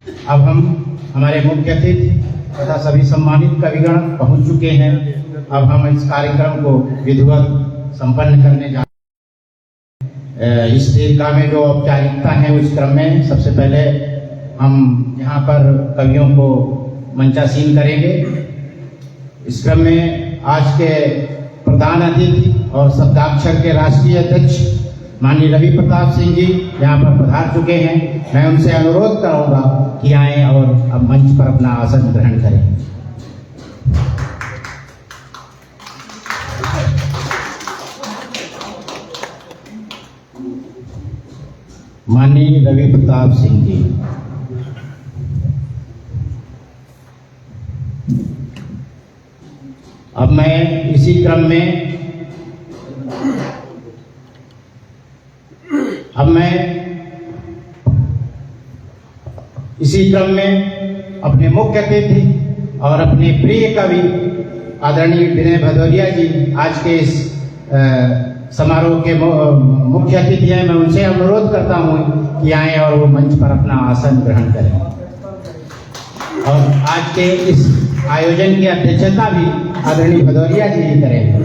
अब हम हमारे मुख्य अतिथि तथा सभी सम्मानित कविगण पहुंच चुके हैं। अब हम इस कार्यक्रम को विधिवत संपन्न करने जा इस दीर्घा में जो औपचारिकता है उस क्रम में सबसे पहले हम यहाँ पर कवियों को मंचासीन करेंगे। इस क्रम में आज के प्रधान अतिथि और शब्दाक्षर के राष्ट्रीय अध्यक्ष माननीय रवि प्रताप सिंह जी यहाँ पर पधार चुके हैं। मैं उनसे अनुरोध करूंगा कि आए और अब मंच पर अपना आसन ग्रहण करें। माननीय रवि प्रताप सिंह जी। अब मैं इसी क्रम में अपने मुख्य अतिथि और अपने प्रिय कवि आदरणीय विनय भदौरिया जी आज के इस समारोह के मुख्य अतिथि हैं। मैं उनसे अनुरोध करता हूं कि आए और वो मंच पर अपना आसन ग्रहण करें। और आज के इस आयोजन की अध्यक्षता भी आदरणीय भदौरिया जी ही करेंगे।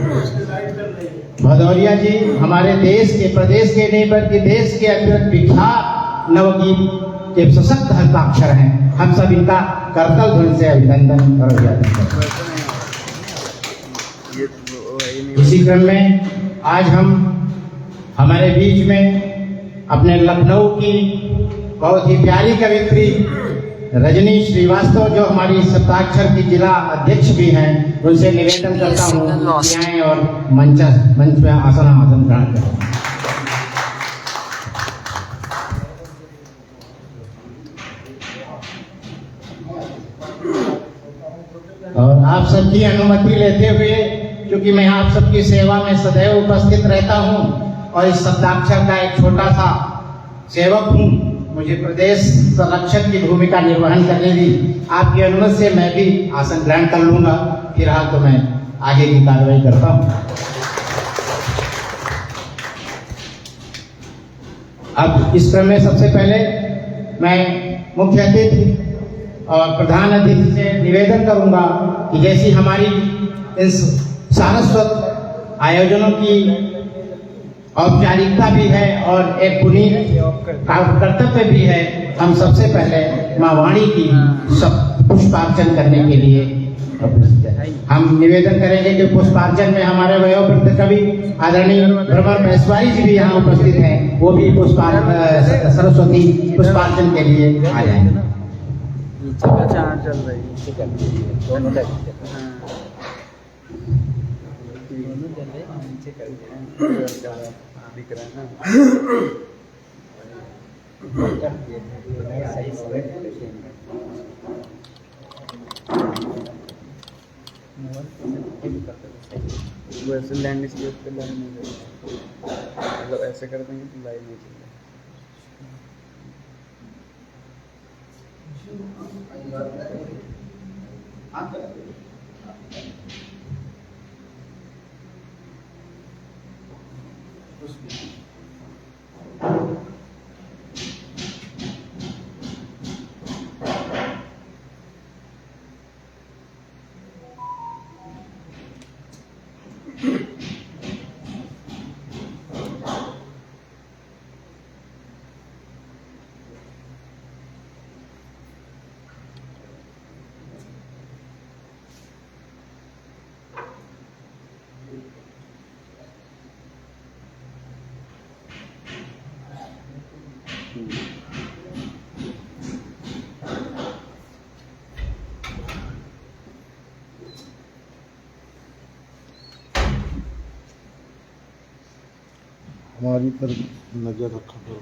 भदौरिया जी हमारे देश के, प्रदेश के नहीं बल्कि देश के अत्यंत विख्यात नवगीत के सशक्त हस्ताक्षर हैं। हम सब इनका करतल ध्वनि से अभिनंदन और अभिवादन करते हैं। इसी क्रम में आज हम हमारे बीच में अपने लखनऊ की बहुत ही प्यारी कवित्री रजनी श्रीवास्तव जो हमारी सप्ताक्षर की जिला अध्यक्ष भी हैं, उनसे निवेदन करता हूँ कि आएं और मंच में आसन ग्रहण करें। और आप सबकी अनुमति लेते हुए, क्योंकि मैं आप सबकी सेवा में सदैव उपस्थित रहता हूं और इस शब्दाक्षर का एक छोटा सा सेवक हूं, मुझे प्रदेश संरक्षक की भूमिका निर्वहन करने दी। आपकी अनुमति से मैं भी आसन ग्रहण कर लूंगा। फिलहाल तो मैं आगे की कार्रवाई करता हूं। अब इस क्रम में सबसे पहले मैं मुख्य अतिथि और प्रधान अतिथि से निवेदन करूंगा कि जैसी हमारी इस सारस्वत आयोजनों की औपचारिकता भी है और एक पुनीत कर्तव्य भी है, हम सबसे पहले माँ वाणी की पुष्पार्चन करने के लिए हम निवेदन करेंगे कि पुष्पार्चन में हमारे वयोवृद्ध कवि आदरणीय भ्रमर भैंसवारी जी भी यहाँ उपस्थित हैं, वो भी सरस्वती पुष्पार्चन के लिए आ जाएंगे। चल रही दिख रहा है ना। वैसे लैंडस्केप पे लाइन नहीं चलेगी, मतलब ऐसे कर देंगे तो लाइन नहीं चलेगी। हमारी पर नज़र रखा करो।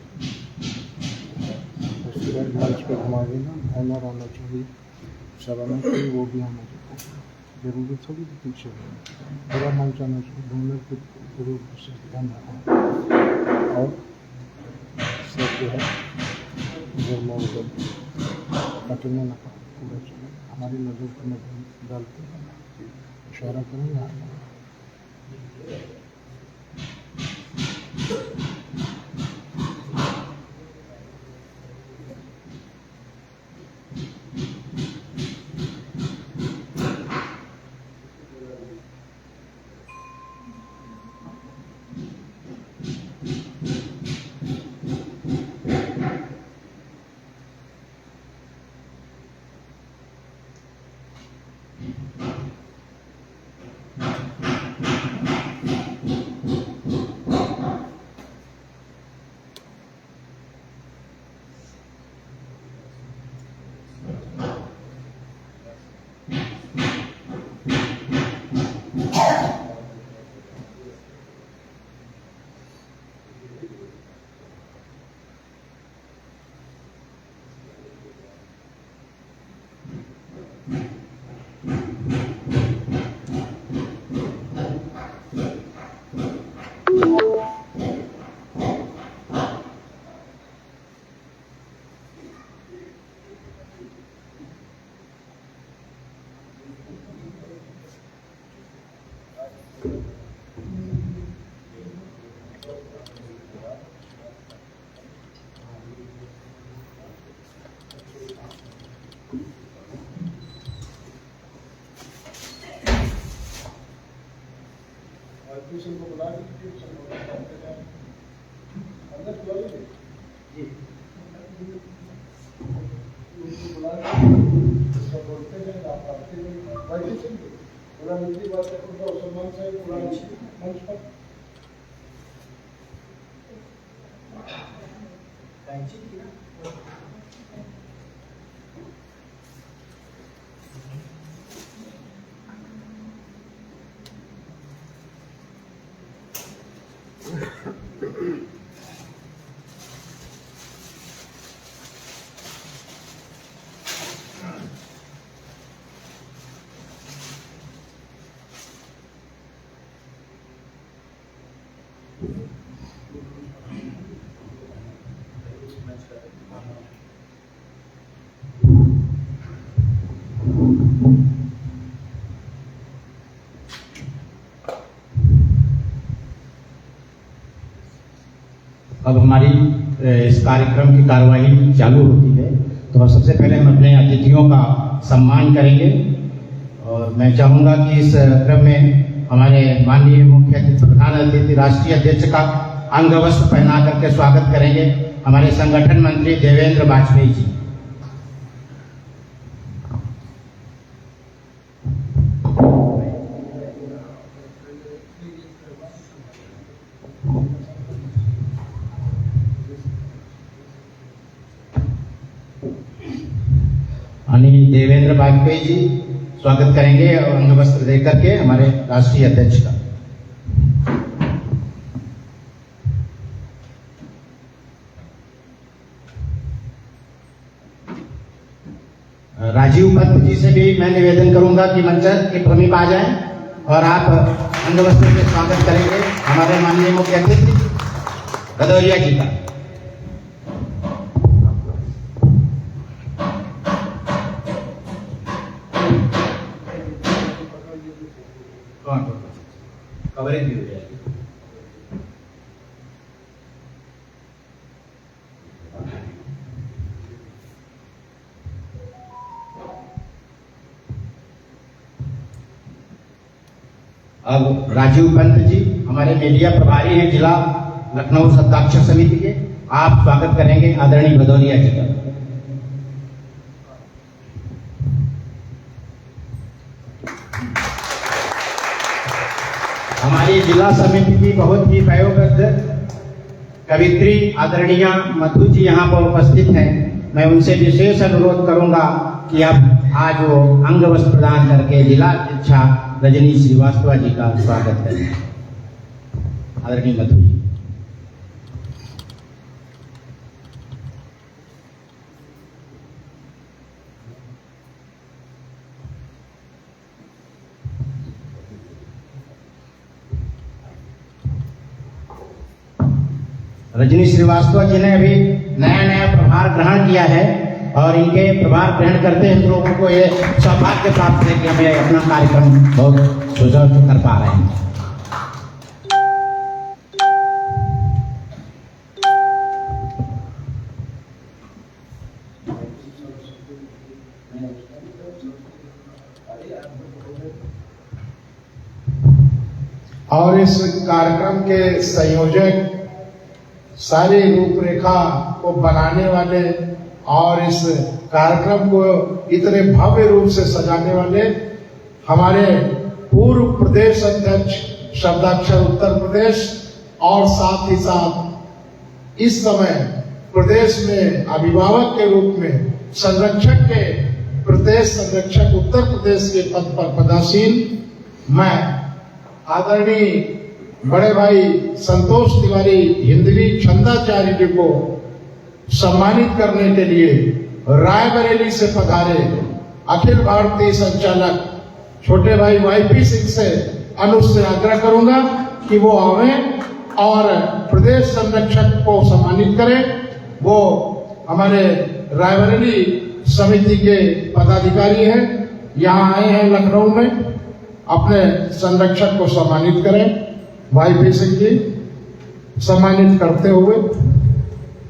मंच पे हमारे ना ऑनर आना चाहिए, सब आना चाहिए, वो भी आना चाहिए। जरूरी थोड़ी पीछे पूरा मंच आना चाहिए, डोनर के जरूर से ध्यान रखना। और सब जो है गर्मा उधर कटने ना पूरा चले, हमारी नज़र पर नजर डालते इशारा करेंगे। अब हमारी इस कार्यक्रम की कार्यवाही चालू होती है, तो सबसे पहले हम अपने अतिथियों का सम्मान करेंगे और मैं चाहूँगा कि इस क्रम में हमारे माननीय मुख्य अतिथि प्रधान अतिथि राष्ट्रीय अध्यक्ष का अंग वस्त्र पहना करके स्वागत करेंगे हमारे संगठन मंत्री देवेंद्र वाजपेयी जी। देवेंद्र वाजपेयी जी स्वागत करेंगे और अंग वस्त्र देकर के हमारे राष्ट्रीय अध्यक्ष का। राजीव पंत जी से भी मैं निवेदन करूंगा कि मंच के समीप आ जाएं और आप अंग वस्त्र से स्वागत करेंगे हमारे माननीय मुख्य अतिथि भदौरिया जी का। कवरेज भी हो जाएगी। अब राजीव पंत जी हमारे मीडिया प्रभारी हैं जिला लखनऊ सत्ताक्षर समिति के, आप स्वागत करेंगे आदरणीय भदौरिया जी का। हमारी जिला समिति की बहुत ही वयोवृद्ध कवित्री आदरणीय मधु जी यहाँ पर उपस्थित हैं। मैं उनसे विशेष अनुरोध करूंगा कि अब आज वो अंग वस्त्र प्रदान करके जिला अध्यक्षा रजनी श्रीवास्तव जी का स्वागत करें। आदरणीय मधु जी। रजनी श्रीवास्तव जी ने अभी नया नया प्रभार ग्रहण किया है और इनके प्रभार ग्रहण करते हैं लोगों को ये सौभाग्य प्राप्त है कि हमें अपना कार्यक्रम बहुत सुचारू कर पा रहे हैं। और इस कार्यक्रम के संयोजक, सारी रूपरेखा को बनाने वाले और इस कार्यक्रम को इतने भव्य रूप से सजाने वाले हमारे पूर्व प्रदेश अध्यक्ष शब्दाक्षर उत्तर प्रदेश और साथ ही साथ इस समय प्रदेश में अभिभावक के रूप में संरक्षक के प्रदेश संरक्षक उत्तर प्रदेश के पद पर पदासीन मैं आदरणीय बड़े भाई संतोष तिवारी हिंदवी छंदाचार्य जी को सम्मानित करने के लिए रायबरेली से पधारे अखिल भारतीय संचालक छोटे भाई वाईपी सिंह से अनुरोध से आग्रह करूंगा कि वो आवे और प्रदेश संरक्षक को सम्मानित करें। वो हमारे रायबरेली समिति के पदाधिकारी हैं, यहाँ आए हैं लखनऊ में, अपने संरक्षक को सम्मानित करें। वाईपी सिंह जी सम्मानित करते हुए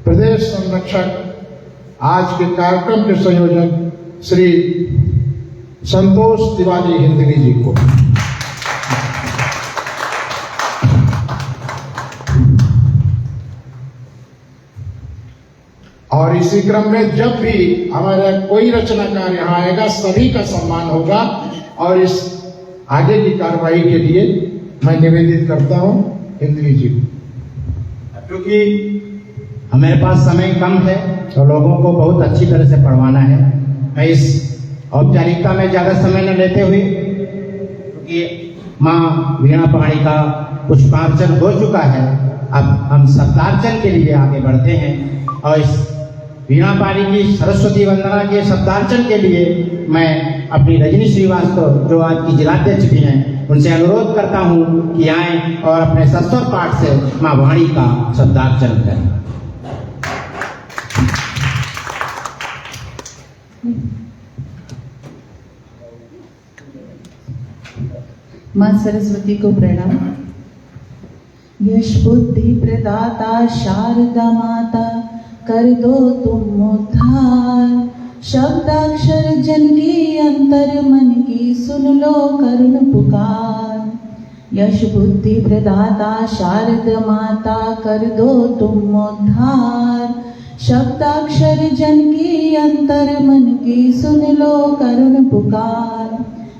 प्रदेश संरक्षक आज के कार्यक्रम के संयोजक श्री संतोष तिवारी हिंदवी जी को। और इसी क्रम में जब भी हमारा कोई रचनाकार यहाँ आएगा सभी का सम्मान होगा। और इस आगे की कार्रवाई के लिए मैं निवेदित करता हूँ हिंदवी जी को। क्योंकि हमारे पास समय कम है तो लोगों को बहुत अच्छी तरह से पढ़वाना है, मैं इस औपचारिकता में ज़्यादा समय न लेते हुए, क्योंकि माँ वीणा पाणी का पुष्पार्चन हो चुका है, अब हम शब्दार्चन के लिए आगे बढ़ते हैं। और इस वीणा पाणी की सरस्वती वंदना के शब्दार्चन के लिए मैं अपनी रजनी श्रीवास्तव जो आज की जिलाध्यक्ष भी हैं उनसे अनुरोध करता हूँ कि आएं और अपने सस्वर पाठ से माँ वाणी का शब्दार्चन करें। माँ सरस्वती को प्रणाम। यश बुद्धि प्रदाता शारदा माता कर दो तुम उद्धार। शब्दाक्षर जन की अंतर मन की सुन लो करुण पुकार। यश बुद्धि प्रदाता शारदा माता कर दो तुम उद्धार। शब्दाक्षर जन की अंतर मन की सुन लो करुण पुकार।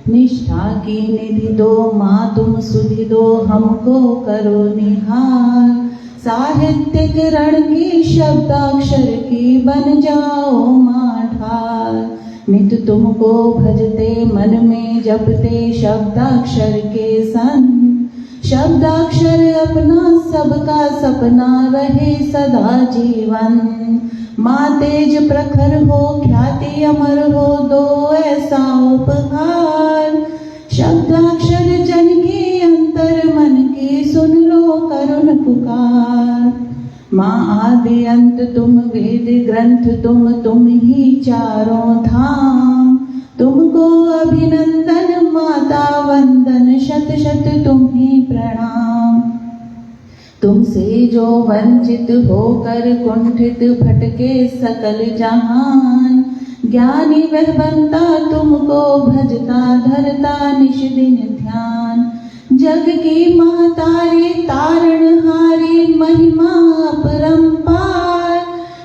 निष्ठा की निधि दो माँ तुम सुधि दो हमको करो निहार। साहित्यिक रण की शब्दाक्षर की बन जाओ माँ ढाल। नित तुमको भजते मन में जपते शब्दाक्षर के संग। शब्दाक्षर अपना सबका सपना रहे सदा जीवन। माँ तेज प्रखर हो ख्याति अमर हो दो ऐसा उपहार। शब्दाक्षर जन की अंतर मन की सुन लो करुण पुकार। माँ आदि अंत तुम वेद ग्रंथ तुम ही चारों धाम। तुमको अभिनंदन माता वंदन शत शत तुम्हें प्रणाम। तुमसे जो वंचित होकर कुंठित भटके सकल जहान। ज्ञानी वह बनता तुमको भजता धरता निश दिन ध्यान। जग की महतारी तारणहारी महिमा अपरंपार।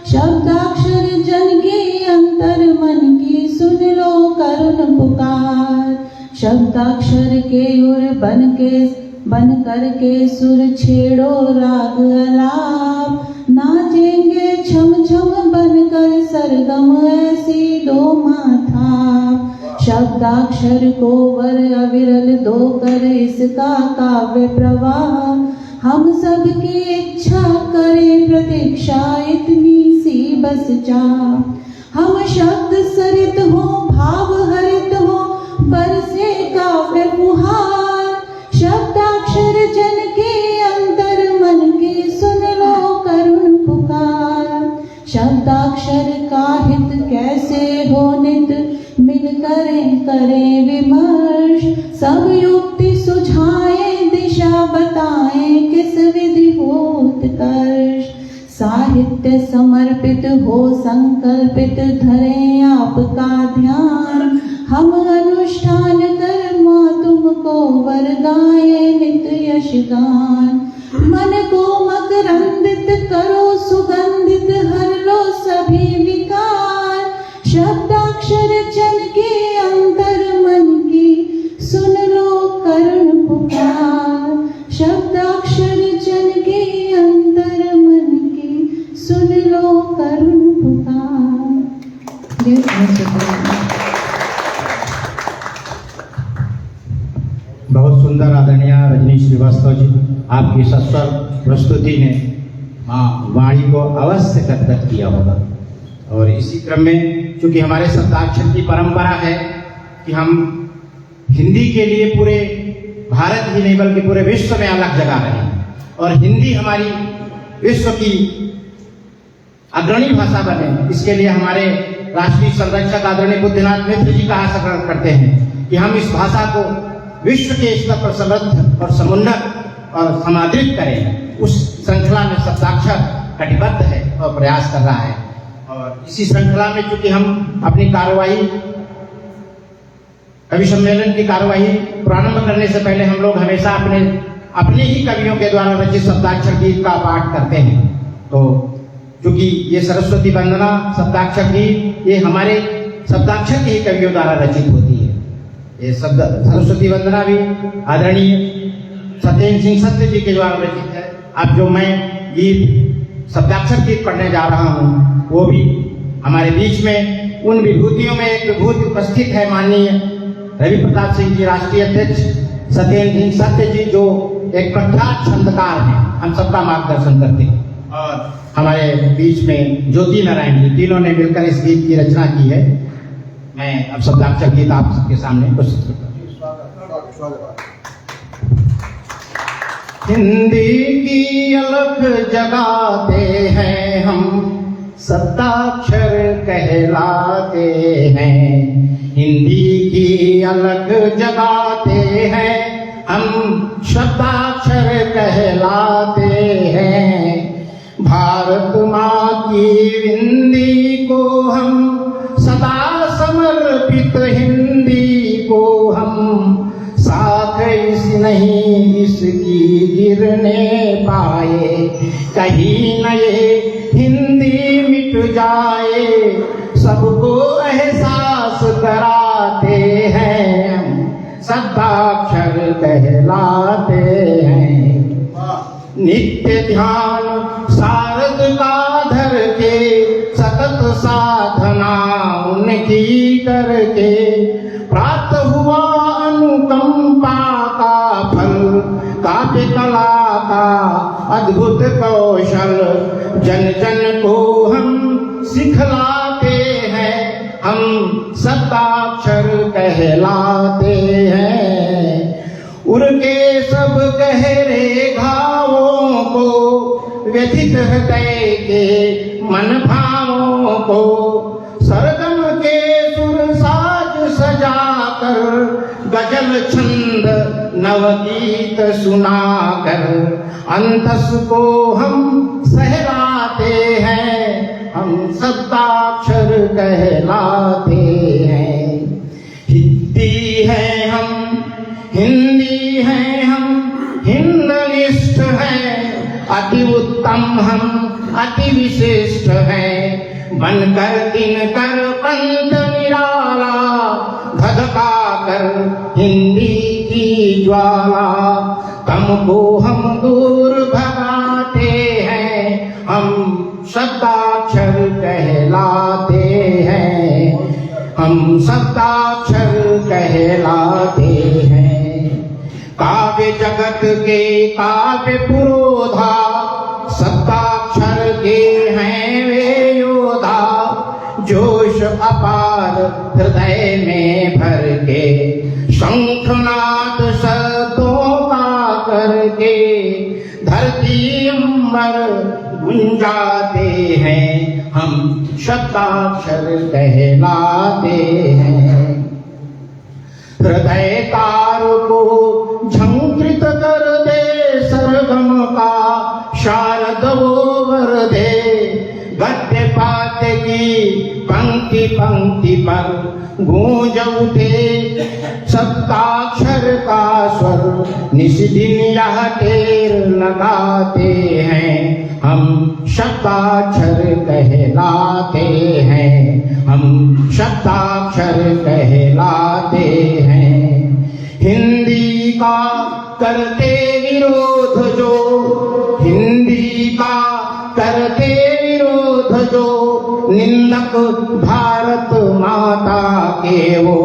शब्दाक्षर जन की अंतर मन की सुन लो करुण पुकार। शब्दाक्षर के उर बन करके सुर छेड़ो राग अलाप। नाचेंगे छम छम बनकर सरगम ऐसी दो माथा। शब्दाक्षर को वर अविरल दो कर इसका काव्य प्रवाह। हम सब की इच्छा करे प्रतीक्षा इतनी सी बस चाह। हम शब्द सरित हो भाव हरित हो बरसे काव्य फुहार। शब्दाक्षर जन के अंतर मन की सुन लो करुण पुकार। शब्दाक्षर का हित कैसे हो नित मिल करें विमर्श। सब युक्ति सुझाएं दिशा बताएं किस विधि हो उत्कर्ष। साहित्य समर्पित हो संकल्पित धरें आपका ध्यान। हम अनुष्ठान कर माँ तुमको वर गाए नित यश गान। मन को मकरंदित करो सुगंधित हर लो सभी विकार। शब्दाक्षर जन के अंतर मन की सुन लो करुण पुकार। शब्दाक्षर जन के अंतर मन की सुन लो करुण पुकार। बहुत सुंदर आदरणीय रजनी श्रीवास्तव जी, आपकी सस्वर प्रस्तुति ने माँ वाणी को अवश्य गदगद किया होगा। और इसी क्रम में चूंकि हमारे शब्दाक्षर की परंपरा है कि हम हिंदी के लिए पूरे भारत ही नहीं बल्कि पूरे विश्व में अलग जगह रहे और हिंदी हमारी विश्व की अग्रणी भाषा बने, इसके लिए हमारे राष्ट्रीय संरक्षक आदरणीय बुद्धनाथ मित्र जी का आशा करते हैं कि हम इस भाषा को विश्व के स्तर पर समृद्ध और समुन्नत और समादृत करें। उस श्रृंखला में शब्दाक्षर कटिबद्ध है और प्रयास कर रहा है। और इसी श्रृंखला में चूंकि हम अपनी कार्यवाही, कवि सम्मेलन की कार्यवाही प्रारंभ करने से पहले हम लोग हमेशा अपने ही कवियों के द्वारा रचित शब्दाक्षर गीत का पाठ करते हैं। तो क्योंकि ये सरस्वती वंदना शब्दाक्षर गीत ये हमारे शब्दाक्षर के ही कवियों द्वारा रचित होती है। ये सरस्वती वंदना भी आदरणीय सत्येंद्र सिंह सत्य जी के द्वारा रचित है। अब जो मैं गीत शब्दाक्षर गीत पढ़ने जा रहा हूँ वो भी हमारे बीच में उन विभूतियों में एक विभूति उपस्थित है, माननीय रवि प्रताप सिंह जी, राष्ट्रीय अध्यक्ष सत्येंद्र सिंह सत्य जी, जो एक प्रख्यात छंदकार हैं, हम सबका मार्गदर्शन करते हैं। और हमारे बीच में ज्योति नारायण जी, तीनों ने मिलकर इस गीत की रचना की है। मैं अब शब्दाक्षर गीत आप सबके सामने प्रस्तुत करता हूँ। हिंदी की अलख जगाते हैं हम, शब्दाक्षर कहलाते हैं। हिंदी की अलख जगाते हैं हम, शब्दाक्षर कहलाते हैं। भारत माँ की विंदी को हम सदा समर्पित, हिंदी को हम साख इस नहीं इसकी गिरने पाए। कहीं न ये हिंदी मिट जाए, सबको एहसास कराते हैं, शब्दाक्षर कहलाते हैं। नित्य ध्यान शारद का धर के, सतत साधना उनकी करके, प्राप्त हुआ अनुकंपा का फल, काव्य कला का अद्भुत कौशल। जन जन को हम सिखलाते हैं, हम शब्दाक्षर कहलाते हैं। उनके सब गहरे घावों को, व्यथित हृदय के मन भावों को, सरगम के सुर साज सजाकर, गजल छंद नवगीत सुनाकर, अंतस को हम सहलाते हैं, हम शब्दाक्षर कहलाते हैं। हिंदी है हम, हिंदी है हम, हिंदनिष्ठ हैं, अति उत्तम हम, अति विशिष्ट हैं। बनकर दिनकर पंत निराला, धधका कर हिंदी की ज्वाला, तमको हम दूर भगाते हैं, हम शब्दाक्षर कहलाते हैं, हम शब्दाक्षर कहलाते हैं। काव्य जगत के काव्य पुरोधा, शब्दाक्षर के हैं वे योधा। जोश अपार हृदय में भर के, शंखनाद शब्दों का करके, धरती अंबर गुंजाते हैं, हम शब्दाक्षर कहलाते हैं। हृदय तार को झंकृत कर दे, सरगम का शारद ओवर दे। गद्य पाद्य की पंक्ति पंक्ति पर गूंज उठे, शब्दाक्षर का स्वर निष्दिन यह टेर लगाते हैं, हम शब्दाक्षर कहलाते हैं, हम शब्दाक्षर कहलाते हैं। हिंदी का करते विरोध जो, हिंदी का करते विरोध जो, निंदक भारत माता के वो,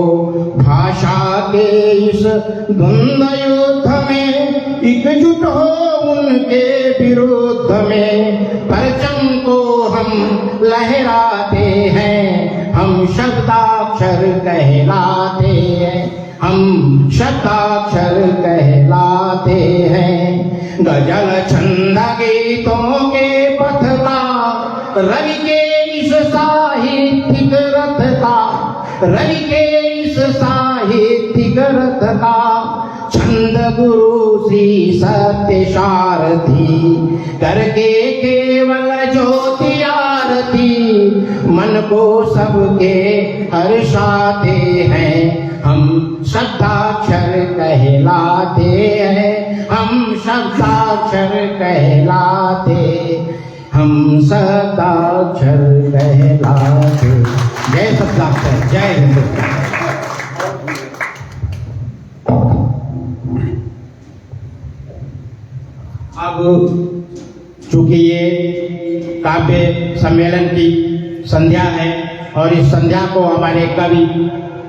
भाषा के इस द्वंद्व युद्ध में एकजुट हो उनके विरोध में। परचम को हम लहराते हैं, हम शब्दाक्षर कहलाते हैं, हम शब्दाक्षर कहलाते हैं। गजल छंद गीतों के पथ का, रवि के इस साहित्यिक रथ का, रवि के इस साहित्यिक रथ का, छंद गुरु श्री सत्य सारथी करके केवल ज्योति आरती। सारथी, मन को सबके हर्षाते हैं। हम शब्दाक्षर कहलाते हैं, हम शब्दाक्षर कहलाते, हम शब्दाक्षर कहलाते। जय शब्दाक्षर, जय हिंदुस्तान। अब चूंकि ये काव्य सम्मेलन की संध्या है और इस संध्या को हमारे कवि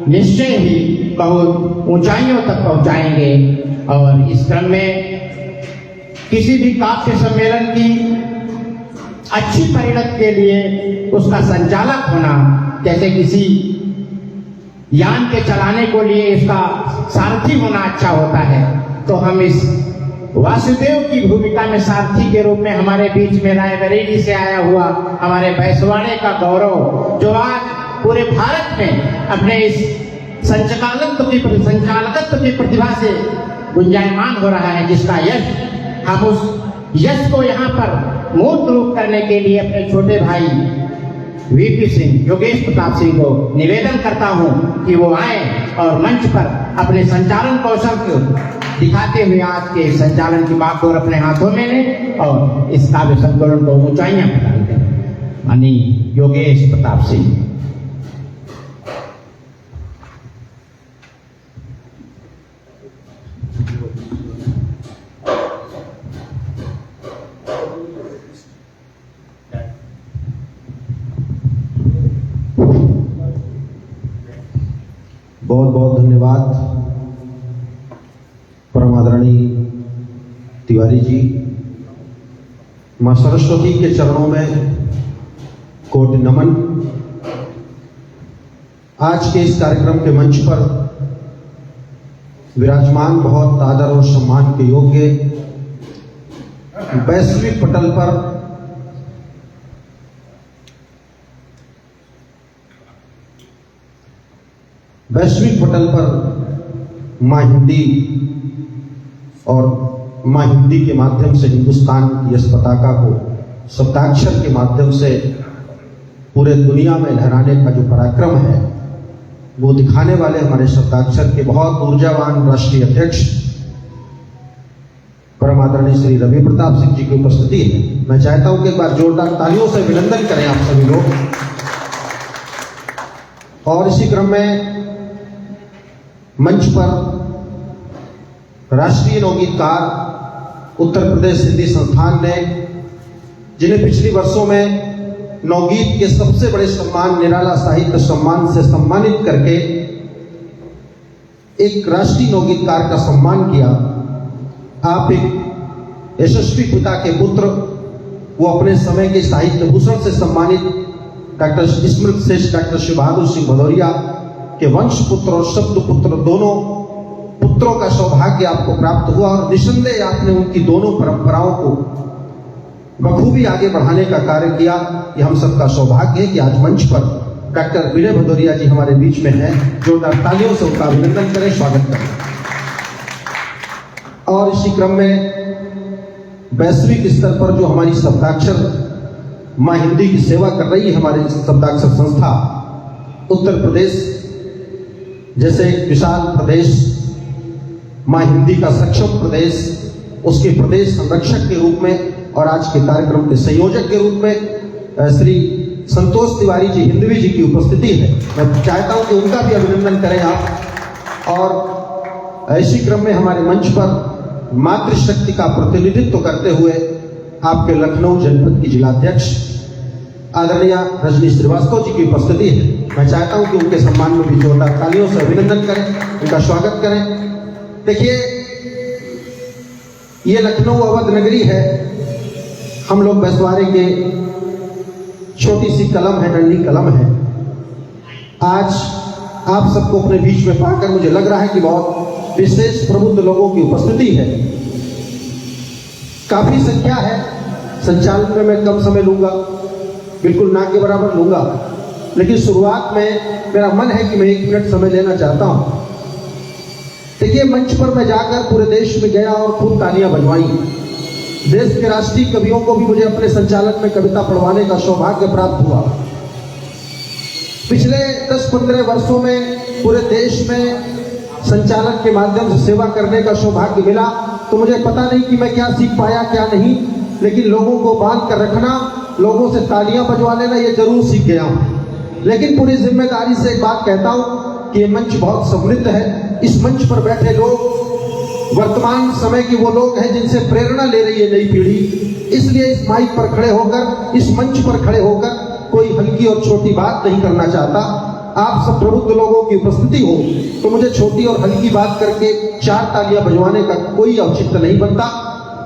निश्चय ही बहुत ऊंचाइयों तक पहुंचाएंगे और इस क्रम में किसी भी काव्य सम्मेलन की अच्छी परिणति के लिए उसका संचालक होना, जैसे किसी यान के चलाने को लिए इसका सारथी होना अच्छा होता है, तो हम इस वासुदेव की भूमिका में सारथी के रूप में हमारे बीच में रायबरेली से आया हुआ हमारे बैसवाड़े का गौरव, जो आज पूरे भारत में अपने इस संचालकत्व की प्रतिभा से गुंजायमान हो रहा है, जिसका यश हम उस यश को यहाँ पर मूर्त रूप करने के लिए अपने छोटे भाई वीपी सिंह, योगेश प्रताप सिंह को निवेदन करता हूँ कि वो आए और मंच पर अपने संचालन कौशल को दिखाते हुए आज के संचालन की बागडोर अपने हाथों में लें और इस काव्य संकलन को ऊंचाइयां प्रदान करें। माननीय योगेश प्रताप सिंह। बहुत बहुत धन्यवाद परम आदरणीय तिवारी जी। मां सरस्वती के चरणों में कोटि नमन। आज के इस कार्यक्रम के मंच पर विराजमान बहुत आदर और सम्मान के योग्य वैश्विक पटल पर मां हिंदी और मां हिंदी के माध्यम से हिंदुस्तान की इस पताका को शब्दाक्षर के माध्यम से पूरे दुनिया में लहराने का जो पराक्रम है वो दिखाने वाले हमारे शब्दाक्षर के बहुत ऊर्जावान राष्ट्रीय अध्यक्ष परम आदरणीय श्री रवि प्रताप सिंह जी की उपस्थिति है। मैं चाहता हूं कि एक बार जोरदार तालियों से अभिनंदन करें आप सभी लोग। और इसी क्रम में मंच पर राष्ट्रीय नवगीतकार उत्तर प्रदेश हिंदी संस्थान ने, जिन्हें पिछले वर्षों में नवगीत के सबसे बड़े सम्मान निराला साहित्य सम्मान से सम्मानित करके एक राष्ट्रीय नवगीतकार का सम्मान किया। आप एक यशस्वी पिता के पुत्र, वो अपने समय के साहित्य भूषण से सम्मानित डॉक्टर स्मृत श्रेष्ठ डॉक्टर शिव बहादुर सिंह भदौरिया के वंश पुत्र और शब्द पुत्र, दोनों पुत्रों का सौभाग्य आपको प्राप्त हुआ और निसंदेह आपने उनकी दोनों परंपराओं को बखूबी आगे बढ़ाने का कार्य किया। ये हम सबका सौभाग्य है कि आज मंच पर डॉक्टर विनय भदौरिया जी हमारे बीच में हैं। जोरदार तालियों से उनका अभिनंदन करें, स्वागत करें। और इसी क्रम में वैश्विक स्तर पर जो हमारी शब्दाक्षर मां हिंदी की सेवा कर रही है, हमारी शब्दाक्षर संस्था उत्तर प्रदेश जैसे विशाल प्रदेश, मां हिंदी का सक्षम प्रदेश, उसके प्रदेश संरक्षक के रूप में और आज के कार्यक्रम के संयोजक के रूप में श्री संतोष तिवारी जी हिंदवी जी की उपस्थिति है। मैं चाहता हूं कि उनका भी अभिनंदन करें आप। और इसी क्रम में हमारे मंच पर मातृशक्ति का प्रतिनिधित्व करते हुए आपके लखनऊ जनपद की जिलाध्यक्ष आदरणीय रजनी श्रीवास्तव जी की उपस्थिति है। मैं चाहता हूं कि उनके सम्मान में भी जोरदार तालियों से अभिनंदन करें, उनका स्वागत करें। देखिए, ये लखनऊ अवध नगरी है। हम लोग बैसवाड़े के छोटी सी कलम है, डंडी कलम है। आज आप सबको अपने बीच में पाकर मुझे लग रहा है कि बहुत विशेष प्रबुद्ध लोगों की उपस्थिति है। काफी संख्या है। संचालन में मैं कम समय लूंगा, बिल्कुल ना के बराबर लूंगा, लेकिन शुरुआत में मेरा मन है कि मैं 1 मिनट समय लेना चाहता हूं। देखिए, मंच पर मैं जाकर पूरे देश में गया और खूब तालियां बजवाई। देश के राष्ट्रीय कवियों को भी मुझे अपने संचालन में कविता पढ़वाने का सौभाग्य प्राप्त हुआ। पिछले 10-15 वर्षों में पूरे देश में संचालन के माध्यम से सेवा करने का सौभाग्य मिला, तो मुझे पता नहीं कि मैं क्या सीख पाया क्या नहीं, लेकिन लोगों को बांध कर रखना, लोगों से तालियां बजवा लेना, ये जरूर सीख गया हूं। लेकिन पूरी जिम्मेदारी से एक बात कहता हूं कि ये मंच बहुत समृद्ध है। इस मंच पर बैठे लोग वर्तमान समय के वो लोग हैं जिनसे प्रेरणा ले रही है नई पीढ़ी। इसलिए इस माइक पर खड़े होकर, इस मंच पर खड़े होकर कोई हल्की और छोटी बात नहीं करना चाहता। आप सब प्रबुद्ध लोगों की उपस्थिति हो तो मुझे छोटी और हल्की बात करके 4 तालियां बजवाने का कोई औचित्य नहीं बनता।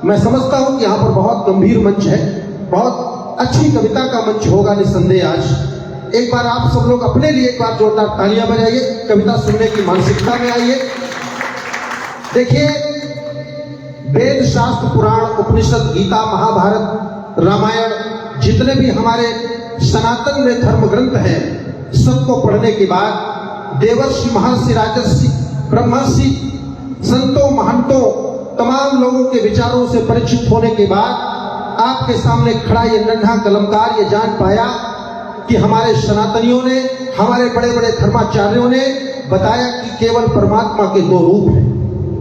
मैं समझता हूं कि यहाँ पर बहुत गंभीर मंच है, बहुत अच्छी कविता का मंच होगा निस्संदेह। आज एक बार आप सब लोग अपने लिए एक बार जोरदार तालियां बजाइए, कविता सुनने की मानसिकता में आइए। देखिए, वेद, शास्त्र, पुराण, उपनिषद, गीता, महाभारत, रामायण, जितने भी हमारे सनातन में धर्म ग्रंथ हैं, सबको पढ़ने के बाद देवर्षि, महर्षि, राजर्षि, ब्रह्मर्षि, संतों, महंतों, तमाम लोगों के विचारों से परिचित होने के बाद आपके सामने खड़ा ये नन्हा कलमकार ये जान पाया कि हमारे सनातनियों ने, हमारे बड़े बड़े धर्माचार्यों ने बताया कि केवल परमात्मा के 2 रूप हैं।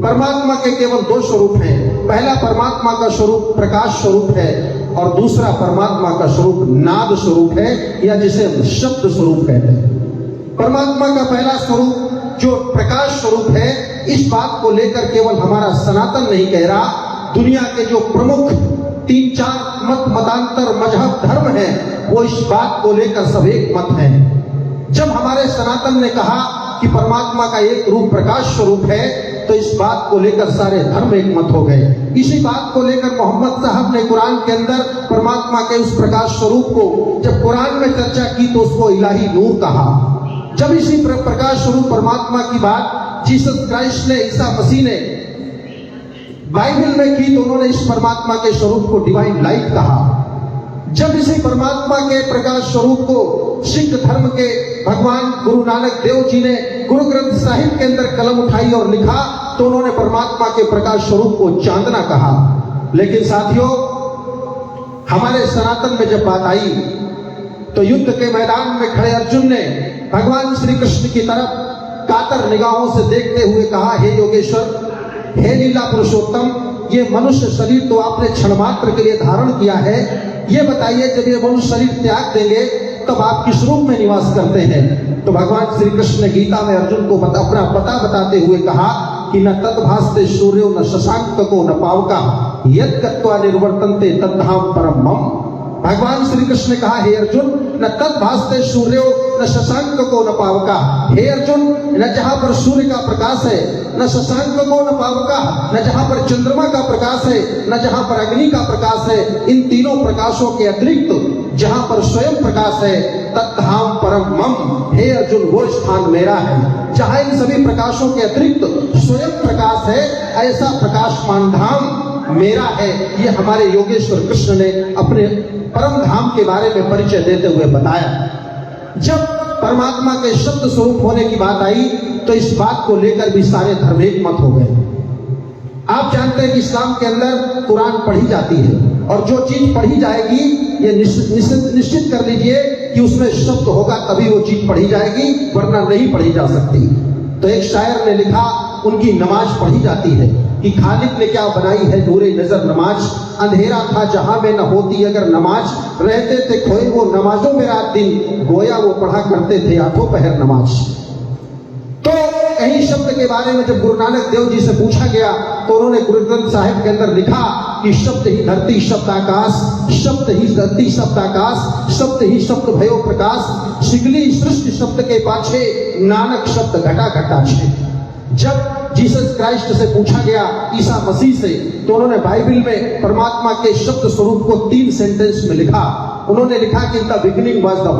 परमात्मा के केवल 2 स्वरूप हैं। पहला परमात्मा का स्वरूप प्रकाश स्वरूप है और दूसरा परमात्मा का स्वरूप नाद स्वरूप है, या जिसे हम शब्द स्वरूप कहते हैं। परमात्मा का पहला स्वरूप जो प्रकाश स्वरूप है, इस बात को लेकर केवल हमारा सनातन नहीं कह रहा, दुनिया के जो प्रमुख 3-4 मतांतर मजहब धर्म है, वो इस बात को लेकर सब एक मत है। जब हमारे सनातन ने कहा कि परमात्मा का एक रूप प्रकाश स्वरूप है, तो इस बात को लेकर सारे धर्म एक मत हो गए। इसी बात को लेकर मोहम्मद साहब ने कुरान के अंदर परमात्मा के उस प्रकाश स्वरूप को जब कुरान में चर्चा की तो उसको इलाही नूर कहा। जब इसी प्रकाश स्वरूप परमात्मा की बात जीसस क्राइस्ट ने, ईसा मसीह ने बाइबल में की, तो उन्होंने इस परमात्मा के स्वरूप को डिवाइन लाइट कहा। जब इसी परमात्मा के प्रकाश स्वरूप को सिख धर्म के भगवान गुरु नानक देव जी ने गुरु ग्रंथ साहिब के अंदर कलम उठाई और लिखा, तो उन्होंने परमात्मा के प्रकाश स्वरूप को चांदना कहा। लेकिन साथियों, हमारे सनातन में जब बात आई तो युद्ध के मैदान में खड़े अर्जुन ने भगवान श्री कृष्ण की तरफ कातर निगाहों से देखते हुए कहा, हे योगेश्वर, हे लीला पुरुषोत्तम, ये मनुष्य शरीर तो आपने क्षण मात्र के लिए धारण किया है, ये बताइए जब ये मनुष्य शरीर त्याग देंगे तब आप किस रूप में निवास करते हैं? तो भगवान श्री कृष्ण ने गीता में अर्जुन को अपना पता बताते हुए कहा कि न तद्भास्ते सूर्यो न शशांको न पावका यद गत्वा निर्वर्तन्ते तद्धाम परम मम। भगवान श्री कृष्ण ने कहा, हे अर्जुन, न तद्भास्ते सूर्यो न शशांको न पावका। हे अर्जुन, न जहां पर सूर्य का प्रकाश है, न शशांको न पावका, न जहां पर चंद्रमा का प्रकाश है, न जहां पर अग्नि का प्रकाश है, इन तीनों प्रकाशों के अतिरिक्त जहां पर स्वयं प्रकाश है, तद्धाम परम मम। हे अर्जुन, वो स्थान मेरा है जहां इन सभी प्रकाशों के अतिरिक्त स्वयं प्रकाश है, ऐसा प्रकाशमान धाम मेरा है। ये हमारे योगेश्वर कृष्ण ने अपने परम धाम के बारे में परिचय देते हुए बताया। जब परमात्मा के शब्द स्वरूप होने की बात आई तो इस बात को लेकर भी सारे धर्म एक मत हो गए। आप जानते हैं कि इस्लाम के अंदर कुरान पढ़ी जाती है और जो चीज पढ़ी जाएगी ये निश्चित कर लीजिए कि उसमें शब्द होगा तभी वो चीज पढ़ी जाएगी, वरना नहीं पढ़ी जा सकती। तो एक शायर ने लिखा, उनकी नमाज पढ़ी जाती है कि खालिक ने क्या बनाई है नूरे नजर नमाज, अंधेरा था जहां में न होती अगर नमाज, रहते थे खोए वो नमाजों में रात दिन, गोया वो पढ़ा करते थे आठों पहर नमाज। तो यही शब्द के बारे में जब गुरु नानक देव जी से पूछा गया तो उन्होंने गुरु ग्रंथ साहिब के अंदर लिखा कि शब्द ही धरती शब्द आकाश, शब्द ही धरती शब्द आकाश, शब्द ही शब्द भयो प्रकाश, शिगली सृष्टि शब्द के पाछे, नानक शब्द घटा घटा छे। जब जीसस क्राइस्ट से पूछा गया, ईसा मसीह से, तो उन्होंने बाइबल में परमात्मा के शब्द स्वरूप को 3 सेंटेंस में लिखा। उन्होंने लिखा कि in the beginning was the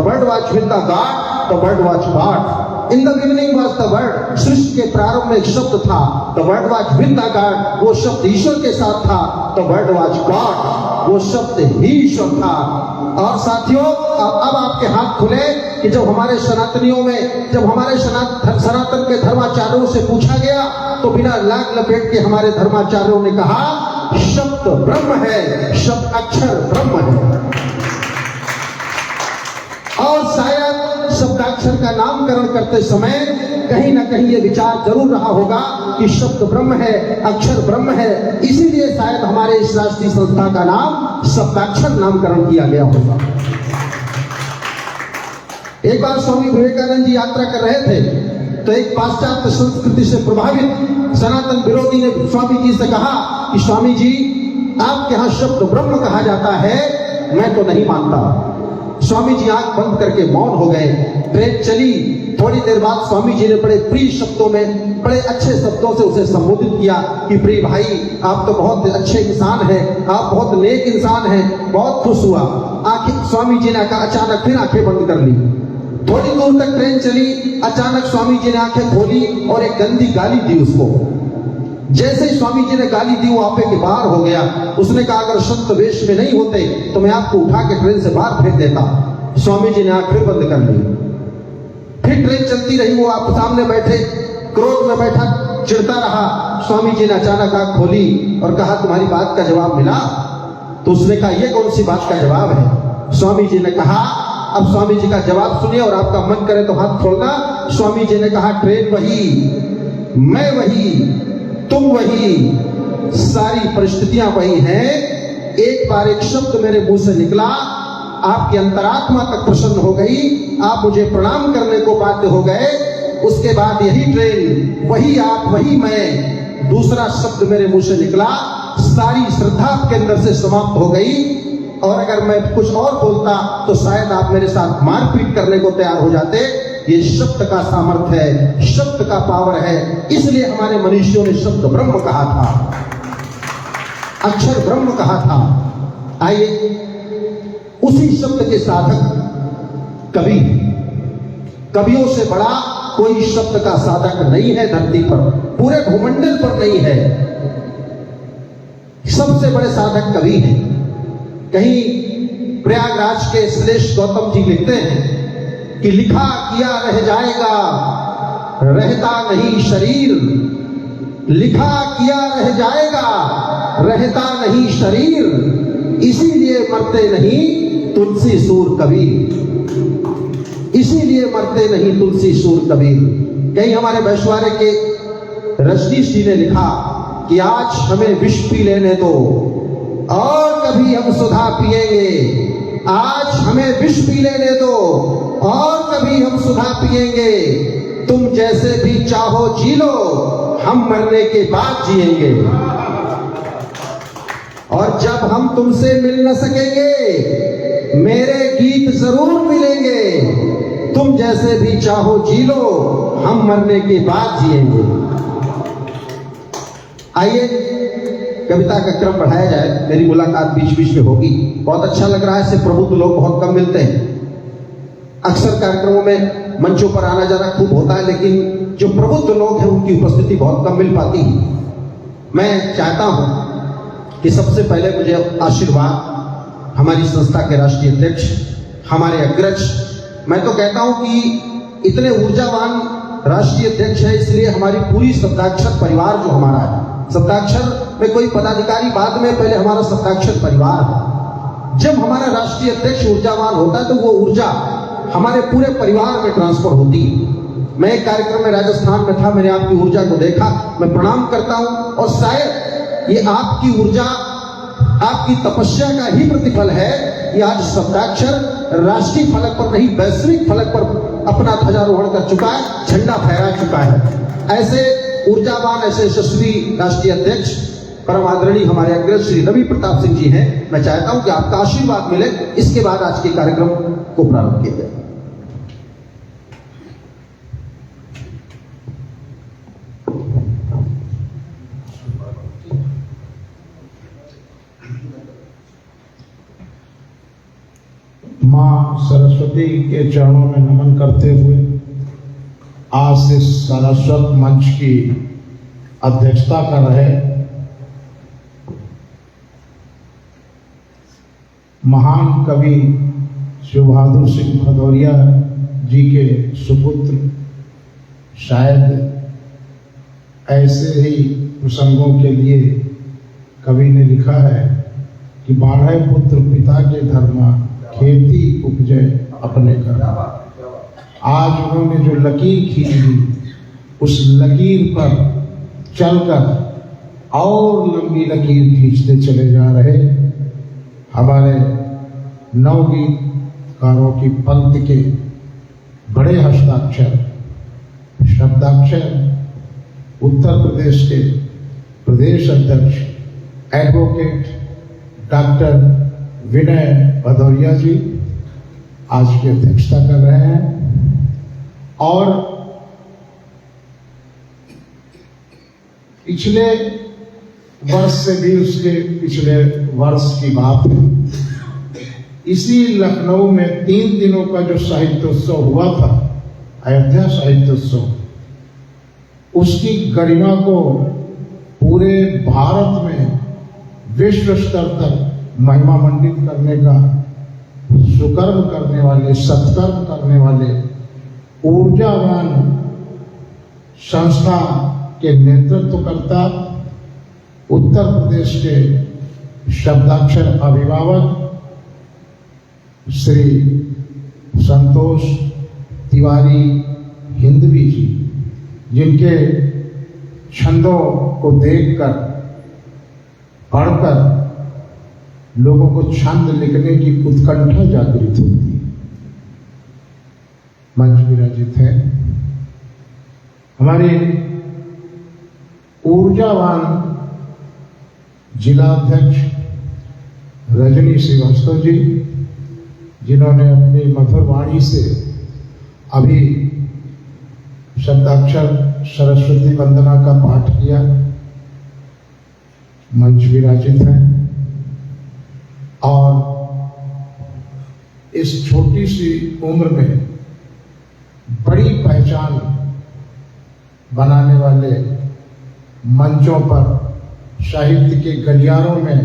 word was with the God, the word was God. In the beginning was the word, सृष्टि के प्रारंभ में एक शब्द था, the word was with the God, वो शब्द ईश्वर के साथ था, द वर्ड वाज गॉड, वो शब्द ही ईश्वर था। और साथियों, अब आपके हाथ खुले कि जब हमारे सनातनियों में, जब हमारे सनातन के धर्माचार्यों से पूछा गया तो बिना लाग लपेट के हमारे धर्माचार्यों ने कहा शब्द ब्रह्म है, शब्द अक्षर ब्रह्म है। और शायद शब्दाक्षर का नामकरण करते समय कहीं ना कहीं ये विचार जरूर रहा होगा कि शब्द ब्रह्म है, अक्षर ब्रह्म है, इसीलिए शायद हमारे इस राष्ट्रीय संस्था का नाम शब्दाक्षर नामकरण किया गया होगा। एक बार स्वामी विवेकानंद जी यात्रा कर रहे थे तो एक पाश्चात्य संस्कृति से प्रभावित सनातन विरोधी ने स्वामी जी से कहा कि स्वामी जी, आपके यहां शब्द ब्रह्म कहा जाता है, मैं तो नहीं मानता। स्वामी जी आंख बंद करके मौन हो गए। ट्रेन चली। थोड़ी देर बाद स्वामी जी ने बड़े प्रिय शब्दों में, बड़े अच्छे शब्दों से उसे संबोधित किया कि प्रिय भाई, आप तो बहुत अच्छे इंसान हैं, आप बहुत नेक इंसान हैं। बहुत खुश हुआ। आंखें स्वामी जी ने अचानक फिर आंखें बंद कर ली। थोड़ी दूर तक ट्रेन चली। अचानक स्वामी जी ने आंखें खोली और एक गंदी गाली दी उसको। जैसे ही स्वामी जी ने गाली दी, वो आपे के बाहर हो गया। उसने कहा, अगर संत वेश में नहीं होते तो मैं आपको उठा के ट्रेन से बाहर फेंक देता। स्वामी जी ने आंख फिर बंद कर ली। फिर ट्रेन चलती रही। वो आप सामने बैठे, क्रोध में बैठा, चिढ़ता रहा। स्वामी जी ने अचानक आंख खोली और कहा, तुम्हारी बात का जवाब मिला? तो उसने कहा, ये कौन सी बात का जवाब है? स्वामी जी ने कहा, अब स्वामी जी का जवाब सुनिए और आपका मन करे तो हाथ खोलना। स्वामी जी ने कहा, ट्रेन वही, मैं वही, तुम वही, सारी परिस्थितियां वही हैं। एक बार एक शब्द मेरे मुंह से निकला, आपकी अंतरात्मा तक प्रसन्न हो गई, आप मुझे प्रणाम करने को बाध्य हो गए। उसके बाद यही ट्रेन, वही आप, वही मैं, दूसरा शब्द मेरे मुंह से निकला, सारी श्रद्धा आपके अंदर से समाप्त हो गई। और अगर मैं कुछ और बोलता तो शायद आप मेरे साथ मारपीट करने को तैयार हो जाते। ये शब्द का सामर्थ्य है, शब्द का पावर है। इसलिए हमारे मनीषियों ने शब्द ब्रह्म कहा था, अक्षर ब्रह्म कहा था। आइए, उसी शब्द के साधक कवि, कवियों से बड़ा कोई शब्द का साधक नहीं है धरती पर, पूरे भूमंडल पर नहीं है। सबसे बड़े साधक कवि हैं। कहीं प्रयागराज के श्लेष गौतम जी लिखते हैं कि लिखा किया रह जाएगा, रहता नहीं शरीर। लिखा किया रह जाएगा, रहता नहीं शरीर। इसीलिए मरते नहीं तुलसी सूर कबीर। इसीलिए मरते नहीं तुलसी सूर कबीर। कहीं हमारे वैश्वारे के रजनीश जी ने लिखा कि आज हमें विष पी लेने दो और कभी हम सुधा पिएंगे। आज हमें विष पी लेने दो और कभी हम सुधा पिएंगे। तुम जैसे भी चाहो जी लो, हम मरने के बाद जिएंगे। और जब हम तुमसे मिल न सकेंगे, मेरे गीत जरूर मिलेंगे। तुम जैसे भी चाहो जी लो, हम मरने के बाद जिएंगे। आइए कविता का क्रम बढ़ाया जाए। मेरी मुलाकात बीच बीच में होगी। बहुत अच्छा लग रहा है। इससे प्रबुद्ध लोग बहुत कम मिलते हैं। अक्सर कार्यक्रमों में मंचों पर आना जाना खूब होता है, लेकिन जो प्रबुद्ध लोग हैं उनकी उपस्थिति बहुत कम मिल पाती है। मैं चाहता हूं कि सबसे पहले मुझे आशीर्वाद हमारी संस्था के राष्ट्रीय अध्यक्ष, हमारे अग्रज, मैं तो कहता हूं कि इतने ऊर्जावान राष्ट्रीय अध्यक्ष है, इसलिए हमारी पूरी शब्दाक्षर परिवार जो हमारा है, शब्दाक्षर में कोई पदाधिकारी बाद में, पहले हमारा शब्दाक्षर परिवार है। जब हमारा राष्ट्रीय अध्यक्ष ऊर्जावान होता है तो वो ऊर्जा हमारे पूरे परिवार में ट्रांसफर होती है। मैं एक कार्यक्रम में राजस्थान में था, मैंने आपकी ऊर्जा को देखा, मैं प्रणाम करता हूं। और शायद ये आपकी ऊर्जा, आपकी तपस्या का ही प्रतिफल है कि आज शब्दाक्षर राष्ट्रीय फलक पर नहीं, वैश्विक फलक पर अपना ध्वजारोहण कर चुका है, झंडा फहरा चुका है। ऐसे ऊर्जावान, ऐसे यशस्वी राष्ट्रीय अध्यक्ष परम आदरणीय हमारे अग्रज श्री रवि प्रताप सिंह जी हैं। मैं चाहता हूं कि आपका आशीर्वाद मिले, इसके बाद आज के कार्यक्रम को प्रारंभ किया जाए। मां सरस्वती के चरणों में नमन करते हुए आज इस सरस्वत मंच की अध्यक्षता कर रहे महान कवि शिव बहादुर सिंह भदौरिया जी के सुपुत्र, शायद ऐसे ही प्रसंगों के लिए कवि ने लिखा है कि बाढ़े पुत्र पिता के धर्मा, खेती उपजे अपने घर। आज उन्होंने जो लकीर खींची, उस लकीर पर चलकर और लंबी लकीर खींचते चले जा रहे हमारे नवगीतकारों की पंक्ति के बड़े हस्ताक्षर, शब्दाक्षर उत्तर प्रदेश के प्रदेश अध्यक्ष एडवोकेट डॉक्टर विनय भदौरिया जी आज की अध्यक्षता कर रहे हैं। और पिछले वर्ष से भी उसके पिछले वर्ष की बात है, इसी लखनऊ में 3 दिनों का जो साहित्योत्सव हुआ था, अयोध्या साहित्योत्सव, उसकी गरिमा को पूरे भारत में विश्व स्तर तक महिमा मंडित करने का सुकर्म करने वाले, सत्कर्म करने वाले ऊर्जावान संस्था के नेतृत्वकर्ता उत्तर प्रदेश के शब्दाक्षर अभिभावक श्री संतोष तिवारी हिंदवी जी, जिनके छंदों को देखकर, पढ़कर लोगों को छंद लिखने की उत्कंठा जागृत होती। मंच विराजित है हमारे ऊर्जावान जिलाध्यक्ष रजनी श्रीवास्तव जी, जिन्होंने अपनी मधुर वाणी से अभी शब्दाक्षर सरस्वती वंदना का पाठ किया। मंच विराजित है और इस छोटी सी उम्र में बड़ी पहचान बनाने वाले मंचों पर, साहित्य के गलियारों में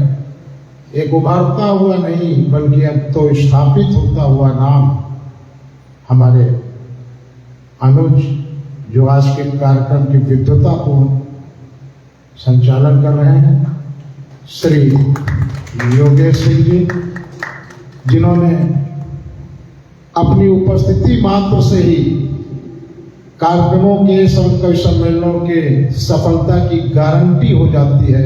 एक उभरता हुआ नहीं बल्कि अब तो स्थापित होता हुआ नाम हमारे अनुज, जो आज के कार्यक्रम की विद्वतापूर्ण संचालन कर रहे हैं, श्री योगेश सिंह जी, जिन्होंने अपनी उपस्थिति मात्र से ही कार्यक्रमों के, कवि सम्मेलनों के सफलता की गारंटी हो जाती है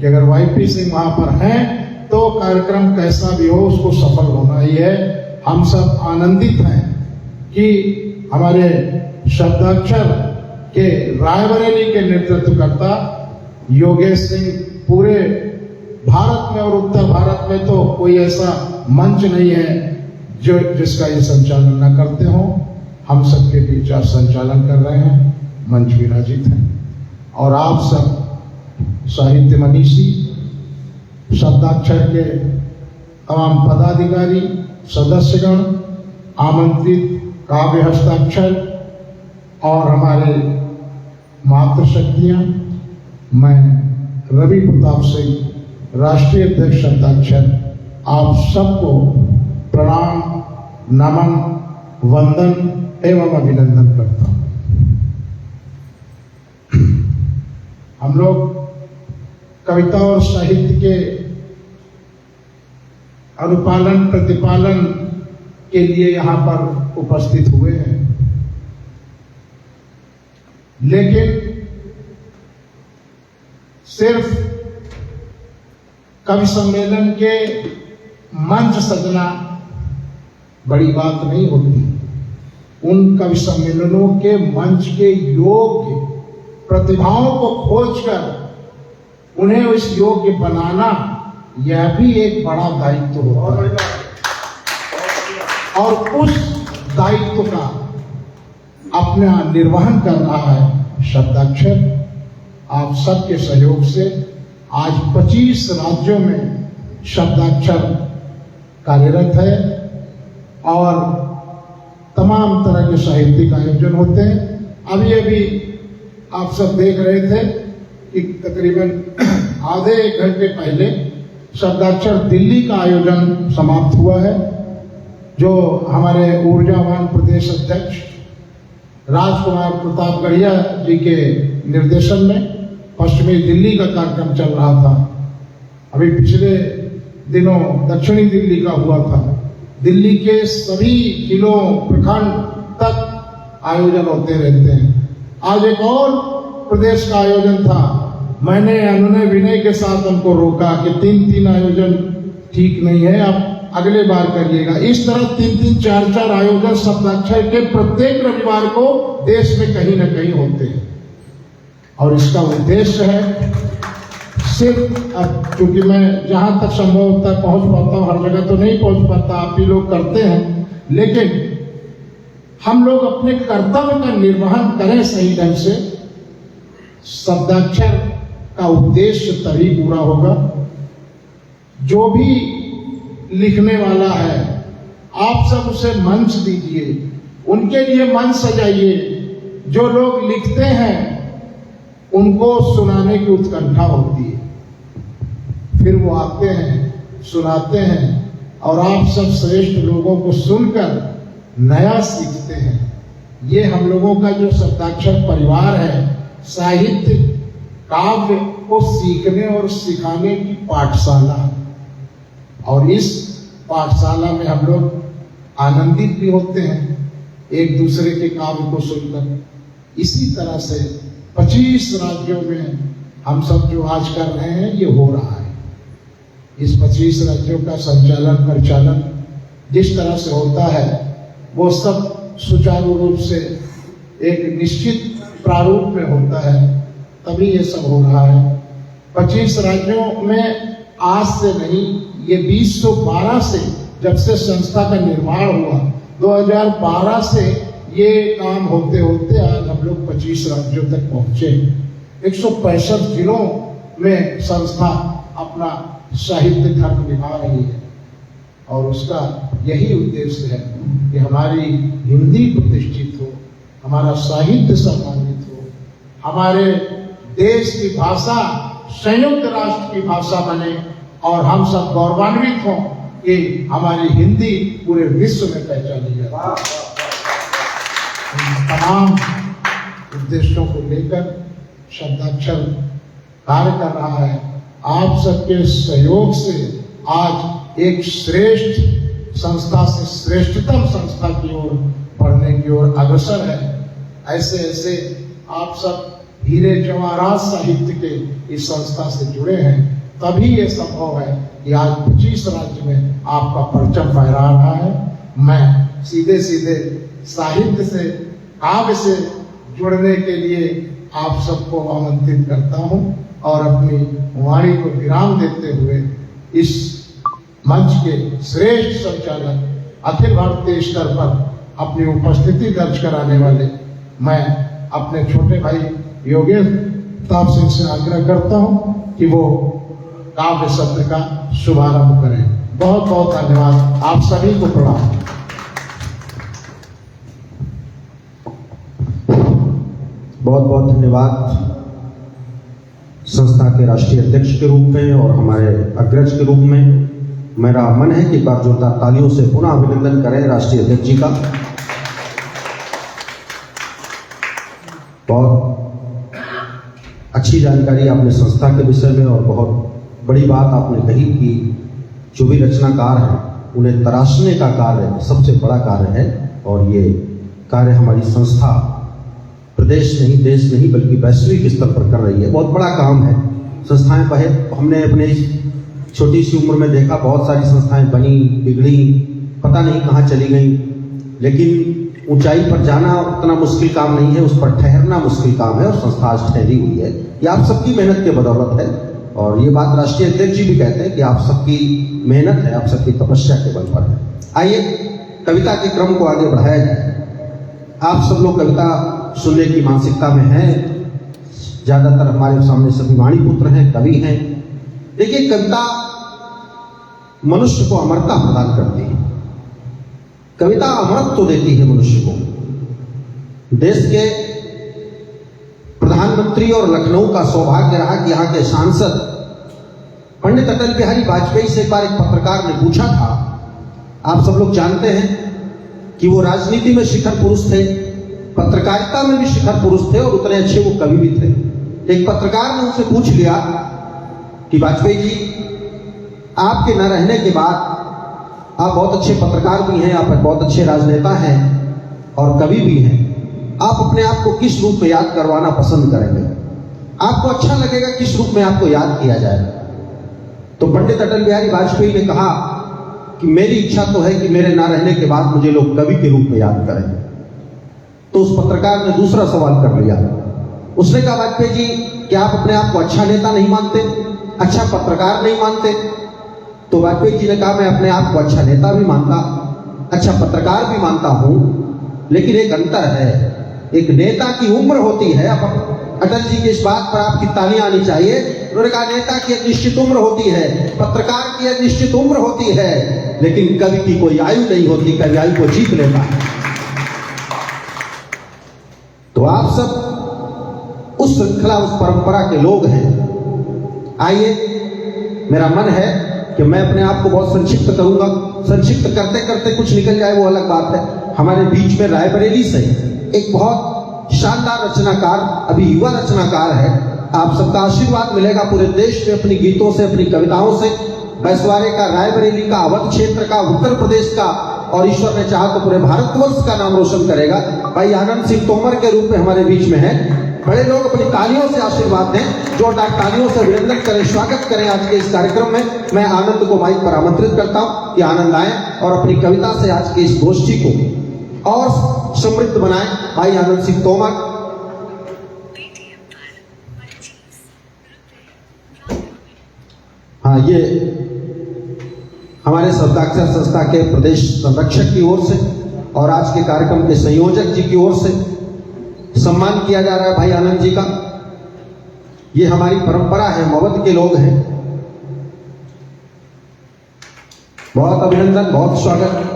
कि अगर वाईपी सिंह वहां पर हैं तो कार्यक्रम कैसा भी हो उसको सफल होना ही है। हम सब आनंदित हैं कि हमारे शब्दाक्षर के रायबरेली के नेतृत्वकर्ता योगेश सिंह पूरे भारत में और उत्तर भारत में तो कोई ऐसा मंच नहीं है जो जिसका ये संचालन न करते हो। हम सबके बीच आज संचालन कर रहे हैं, मंच विराजित है और आप सब साहित्य मनीषी, शब्दाक्षर के तमाम पदाधिकारी, सदस्यगण, आमंत्रित काव्य हस्ताक्षर और हमारे मातृशक्तियां, मैं रवि प्रताप सिंह, राष्ट्रीय अध्यक्ष शब्दाक्षर, आप सबको प्रणाम, नमन, वंदन एवं अभिनंदन करता हूं। हम लोग कविता और साहित्य के अनुपालन प्रतिपालन के लिए यहां पर उपस्थित हुए हैं, लेकिन सिर्फ कवि सम्मेलन के मंच सजना बड़ी बात नहीं होती। उन कवि सम्मेलनों के मंच के योग्य प्रतिभाओं को खोजकर उन्हें उस योग्य बनाना, यह भी एक बड़ा दायित्व होता है और उस दायित्व का अपना निर्वहन कर रहा है शब्दाक्षर। आप सबके सहयोग से आज 25 राज्यों में शब्दाक्षर कार्यरत है और तमाम तरह के साहित्यिक आयोजन होते हैं। अभी अभी आप सब देख रहे थे कि तकरीबन आधे 1 घंटे पहले शब्दाक्षर दिल्ली का आयोजन समाप्त हुआ है, जो हमारे ऊर्जावान प्रदेश अध्यक्ष राजकुमार प्रताप गढ़िया जी के निर्देशन में पश्चिमी दिल्ली का कार्यक्रम चल रहा था अभी पिछले दिनों दक्षिणी दिल्ली का हुआ था। दिल्ली के सभी जिलों प्रखंड तक आयोजन होते रहते हैं। आज एक और प्रदेश का आयोजन था। मैंने अनुनय विनय के साथ उनको रोका कि 3-3 आयोजन ठीक नहीं है, आप अगले बार करिएगा। इस तरह 3-3, 4-4 आयोजन सप्ताक्षर के प्रत्येक रविवार को देश में कहीं न कहीं होते हैं और इसका उद्देश्य है सिर्फ, अब क्योंकि मैं जहां तक संभव तक पहुंच पाता हूं, हर जगह तो नहीं पहुंच पाता, आप भी लोग करते हैं, लेकिन हम लोग अपने कर्तव्य का निर्वहन करें सही ढंग से। शब्दाक्षर का उद्देश्य तभी पूरा होगा। जो भी लिखने वाला है आप सब उसे मंच दीजिए, उनके लिए मंच सजाइए। जो लोग लिखते हैं उनको सुनाने की उत्कंठा होती है, फिर वो आते हैं, सुनाते हैं और आप सब श्रेष्ठ लोगों को सुनकर नया सीखते हैं। ये हम लोगों का जो शब्दाक्षर परिवार है, साहित्य काव्य को सीखने और सिखाने की पाठशाला, और इस पाठशाला में हम लोग आनंदित भी होते हैं एक दूसरे के काव्य को सुनकर। इसी तरह से 25 राज्यों में हम सब जो आज कर रहे हैं ये हो रहा है। इस 25 राज्यों का संचालन परिचालन जिस तरह से होता है वो सब सुचारू रूप से एक निश्चित प्रारूप में होता है, तभी ये सब हो रहा है। 25 राज्यों में आज से नहीं, ये 2012 से, जब से संस्था का निर्माण हुआ 2012 से ये काम होते होते आज हम लोग 25 राज्यों तक पहुंचे। 165 जिलों में संस्था अपना साहित्य धर्म निभा रही है और उसका यही उद्देश्य है कि हमारी हिंदी प्रतिष्ठित हो, हमारा साहित्य सम्मानित हो, हमारे देश की भाषा संयुक्त राष्ट्र की भाषा बने और हम सब गौरवान्वित हों कि हमारी हिंदी पूरे विश्व में पहचानी जाए। तमाम उद्देश्यों को लेकर शब्दाक्षर कार्य कर रहा है। आप सबके सहयोग से आज एक श्रेष्ठ संस्था से श्रेष्ठतम संस्था की ओर बढ़ने की ओर अग्रसर है। ऐसे ऐसे आप सब हीरे जवाहरात साहित्य के इस संस्था से जुड़े हैं, तभी ये संभव है कि आज 25 राज्य में आपका परचम फहरा रहा है। मैं सीधे सीधे साहित्य से, काव्य से जुड़ने के लिए आप सबको आमंत्रित करता हूं और अपनी वाणी को विराम देते हुए इस मंच के श्रेष्ठ संचालक, अखिल भारतीय स्तर पर अपनी उपस्थिति दर्ज कराने वाले मैं अपने छोटे भाई योगेश प्रताप सिंह से आग्रह करता हूं कि वो काव्य सत्र का शुभारंभ करें। बहुत बहुत धन्यवाद, आप सभी को प्रणाम। बहुत बहुत धन्यवाद संस्था के राष्ट्रीय अध्यक्ष के रूप में और हमारे अग्रज के रूप में। मेरा मन है कि एक बार जोरदार तालियों से पुनः अभिनंदन करें राष्ट्रीय अध्यक्ष जी का। बहुत अच्छी जानकारी आपने संस्था के विषय में और बहुत बड़ी बात आपने कही कि जो भी रचनाकार हैं उन्हें तराशने का कार्य सबसे बड़ा कार्य है और ये कार्य हमारी संस्था प्रदेश नहीं, देश नहीं, बल्कि वैश्विक स्तर पर कर रही है। बहुत बड़ा काम है। संस्थाएं बहे, हमने अपने छोटी सी उम्र में देखा बहुत सारी संस्थाएं बनी, बिगड़ी, पता नहीं कहाँ चली गई, लेकिन ऊंचाई पर जाना उतना मुश्किल काम नहीं है, उस पर ठहरना मुश्किल काम है और संस्था आज ठहरी हुई है। ये आप सबकी मेहनत के बदौलत है और ये बात राष्ट्रीय अध्यक्ष जी भी कहते हैं कि आप सबकी मेहनत है, आप सबकी तपस्या के बल पर है। आइए कविता के क्रम को आगे बढ़ाया जाए। आप सब लोग कविता सुनने की मानसिकता में हैं, ज्यादातर हमारे सामने सभी वाणी पुत्र हैं, कवि हैं। देखिए, कविता मनुष्य को अमरता प्रदान करती है। कविता अमरत्व तो देती है मनुष्य को। देश के प्रधानमंत्री और लखनऊ का सौभाग्य रहा कि यहाँ के सांसद पंडित अटल बिहारी वाजपेयी से एक बार एक पत्रकार ने पूछा था, आप सब लोग जानते हैं कि वो राजनीति में शिखर पुरुष थे, पत्रकारिता में भी शिखर पुरुष थे और उतने अच्छे वो कवि भी थे। एक पत्रकार ने उनसे पूछ लिया कि वाजपेयी जी, आपके न रहने के बाद आप बहुत अच्छे पत्रकार भी हैं, आप बहुत अच्छे राजनेता हैं और कवि भी हैं। आप अपने आप को किस रूप में याद करवाना पसंद करेंगे? आपको अच्छा लगेगा किस रूप में आपको याद किया जाए? तो पंडित अटल बिहारी वाजपेयी ने कहा कि मेरी इच्छा तो है कि मेरे ना रहने के बाद मुझे लोग कवि के रूप में याद करें। तो उस पत्रकार ने दूसरा सवाल कर लिया। उसने कहा, वाजपेयी जी, क्या आप अपने आप को अच्छा नेता नहीं मानते, अच्छा पत्रकार नहीं मानते? तो वाजपेयी जी ने कहा, मैं अपने आप को अच्छा नेता भी मानता, अच्छा पत्रकार भी मानता हूं, लेकिन एक अंतर है। एक नेता की उम्र होती है। अटल जी की इस बात पर आपकी तालियां आनी चाहिए। उन्होंने कहा, नेता की एक निश्चित उम्र होती है, पत्रकार की एक निश्चित उम्र होती है, लेकिन कवि की कोई आयु नहीं होती। कवि आयु को जीत लेता है। तो आप सब उस श्रृंखला, उस परंपरा के लोग हैं। आइए, मेरा मन है कि मैं अपने आप को बहुत संक्षिप्त करूंगा। संक्षिप्त करते करते कुछ निकल जाए वो अलग बात है। हमारे बीच में रायबरेली से एक बहुत शानदार रचनाकार, अभी युवा रचनाकार है। आप सबका आशीर्वाद मिलेगा पूरे देश में अपनी गीतों से, अपनी कविताओं से। बैसवारे का, रायबरेली का, अवध क्षेत्र का, उत्तर प्रदेश का और ईश्वर ने चाहा तो पूरे भारतवर्ष का नाम रोशन करेगा। भाई आनंद सिंह तोमर के रूप में हमारे बीच में है। बड़े लोग अपनी तालियों से आशीर्वाद दें, जोरदार तालियों से अभिनंदन करें, स्वागत करें आज के इस कार्यक्रम में। मैं आनंद को माइक पर आमंत्रित करता हूं कि आनंद आए और अपनी कविता से आज के इस गोष्ठी को और समृद्ध बनाएं। भाई आनंद सिंह तोमर। हाँ, ये हमारे शब्दाक्षर संस्था के प्रदेश संरक्षक की ओर से और आज के कार्यक्रम के संयोजक जी की ओर से सम्मान किया जा रहा है भाई आनंद जी का। ये हमारी परंपरा है, मवध के लोग हैं। बहुत अभिनंदन, बहुत स्वागत।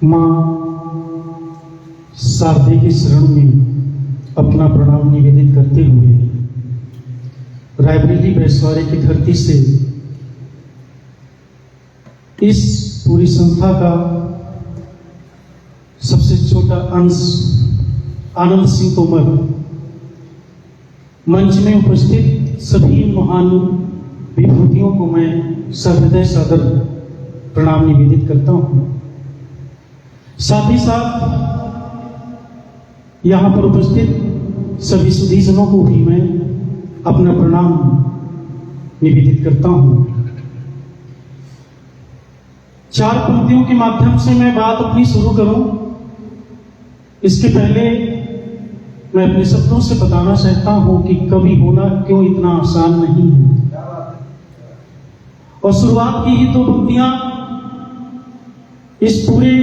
माँ शारदे के शरण में अपना प्रणाम निवेदित करते हुए रायबरेली बैसवारे की धरती से इस पूरी संस्था का सबसे छोटा अंश आनंद सिंह तोमर मंच में उपस्थित सभी महान विभूतियों को मैं सहृदय सादर प्रणाम निवेदित करता हूं। साथ ही साथ यहां पर उपस्थित सभी सुधीजनों को भी मैं अपना प्रणाम निवेदित करता हूं। चार पंक्तियों के माध्यम से मैं बात अपनी शुरू करूं, इसके पहले मैं अपने शब्दों से बताना चाहता हूं कि कवि होना क्यों इतना आसान नहीं है। और शुरुआत की ही दो पंक्तियां इस पूरे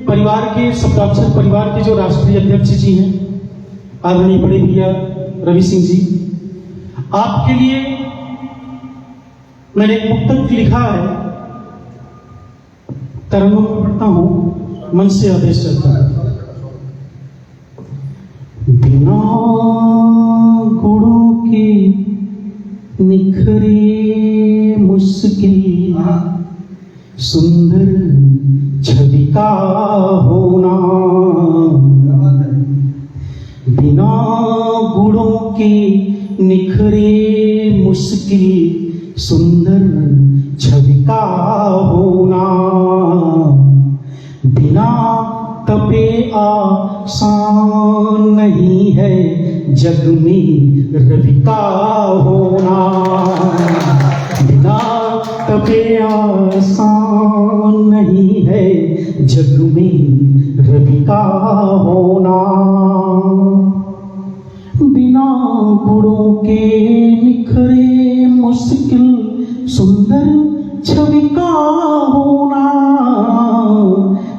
परिवार के, शब्दाक्षर परिवार के जो राष्ट्रीय अध्यक्ष जी हैं, आदरणीय बड़े भैया रवि सिंह जी, आपके लिए मैंने एक मुक्तक लिखा है, तरंगों में पढ़ता हूं, मन से आदेश चलता है। बिना गुणों के निखरे मुश्किल, सुंदर छवि का होना। बिना गुणों के निखरे मुश्किल, सुंदर छवि का होना। बिना तपे आसान नहीं है जग में रवि का होना। बिना तपे आसान नहीं है जग में रवि का होना। बिना गुणों के निखरे मुश्किल, सुंदर छवि का होना।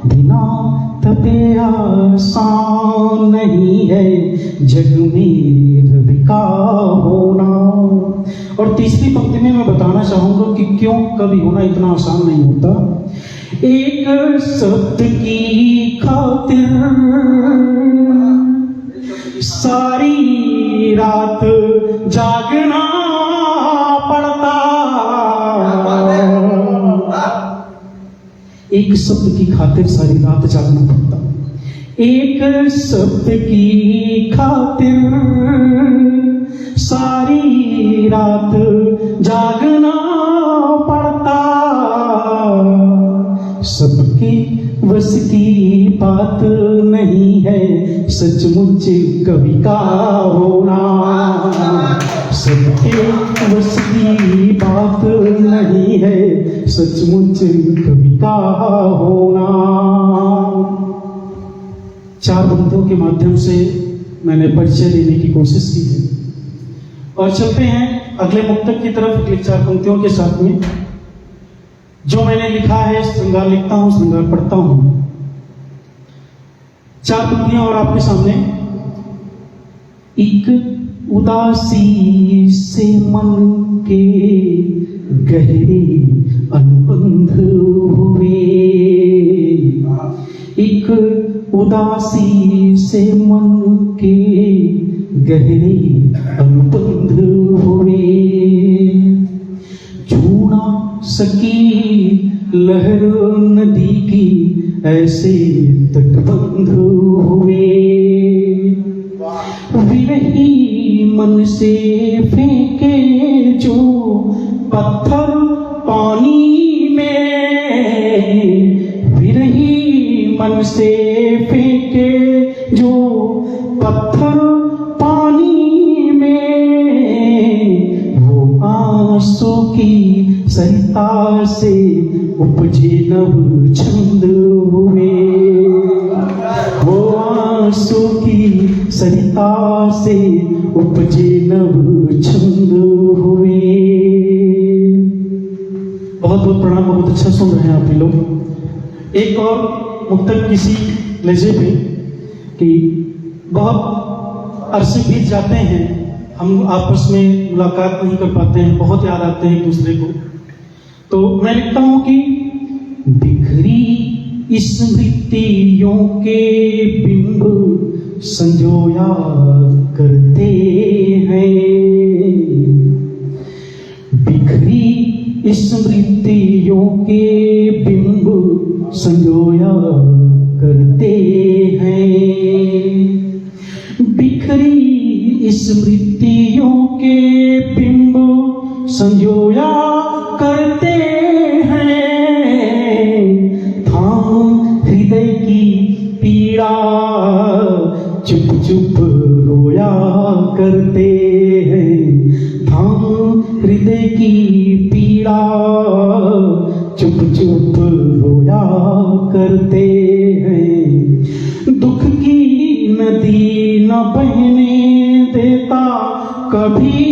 बिना तपे आसान नहीं है जग में रवि का होना। और तीसरी पंक्ति में मैं बताना चाहूंगा कि क्यों कवि होना इतना आसान नहीं होता। एक शब्द की खातिर सारी रात जागना पड़ता, एक शब्द की खातिर सारी रात जागना पड़ता, एक शब्द की खातिर सारी रात जागना पड़ता, सबके बस की बात नहीं है सचमुच कवि का होना, सबके बस की बात नहीं है सचमुच कवि का होना। चार पंक्तियों के माध्यम से मैंने परिचय देने की कोशिश की है और चलते हैं अगले मुक्तक की तरफ अगले चार पंक्तियों के साथ में। जो मैंने लिखा है श्रृंगार लिखता हूं, श्रृंगार पढ़ता हूं। चार पंक्तियां और आपके सामने। एक उदासी से मन के गहरे अनुबंध हुए, एक उदासी से मन के गहरे अनुबंध हुए, छू ना सकी लहर नदी की ऐसे तटबंध हुए, विरही मन से फेंके जो पत्थर पानी में, विरही मन से फेंके जो पत्थर पानी में, वो आंसू की सरिता से उपजे नव छंद हुए, वो आंसू की सरिता से उपजे नव छंद हुए। बहुत बहुत प्रणाम, बहुत अच्छा सुन रहे हैं आप लोग। एक और मुक्तक किसी लहजे पे कि बहुत अरसे बीत जाते हैं, हम आपस में मुलाकात नहीं कर पाते हैं, बहुत याद आते हैं एक दूसरे को। तो मैं लिखता हूं कि बिखरी स्मृतियों के बिंब संजोया करते हैं, बिखरी स्मृतियों के बिंब संजोया करते हैं, बिखरी स्मृतियों के बिंब संजोया करते हैं, थाम हृदय की पीड़ा चुप चुप रोया करते हैं, थाम हृदय की पीड़ा चुप चुप रोया करते हैं, दुख की नदी न बहने देता कभी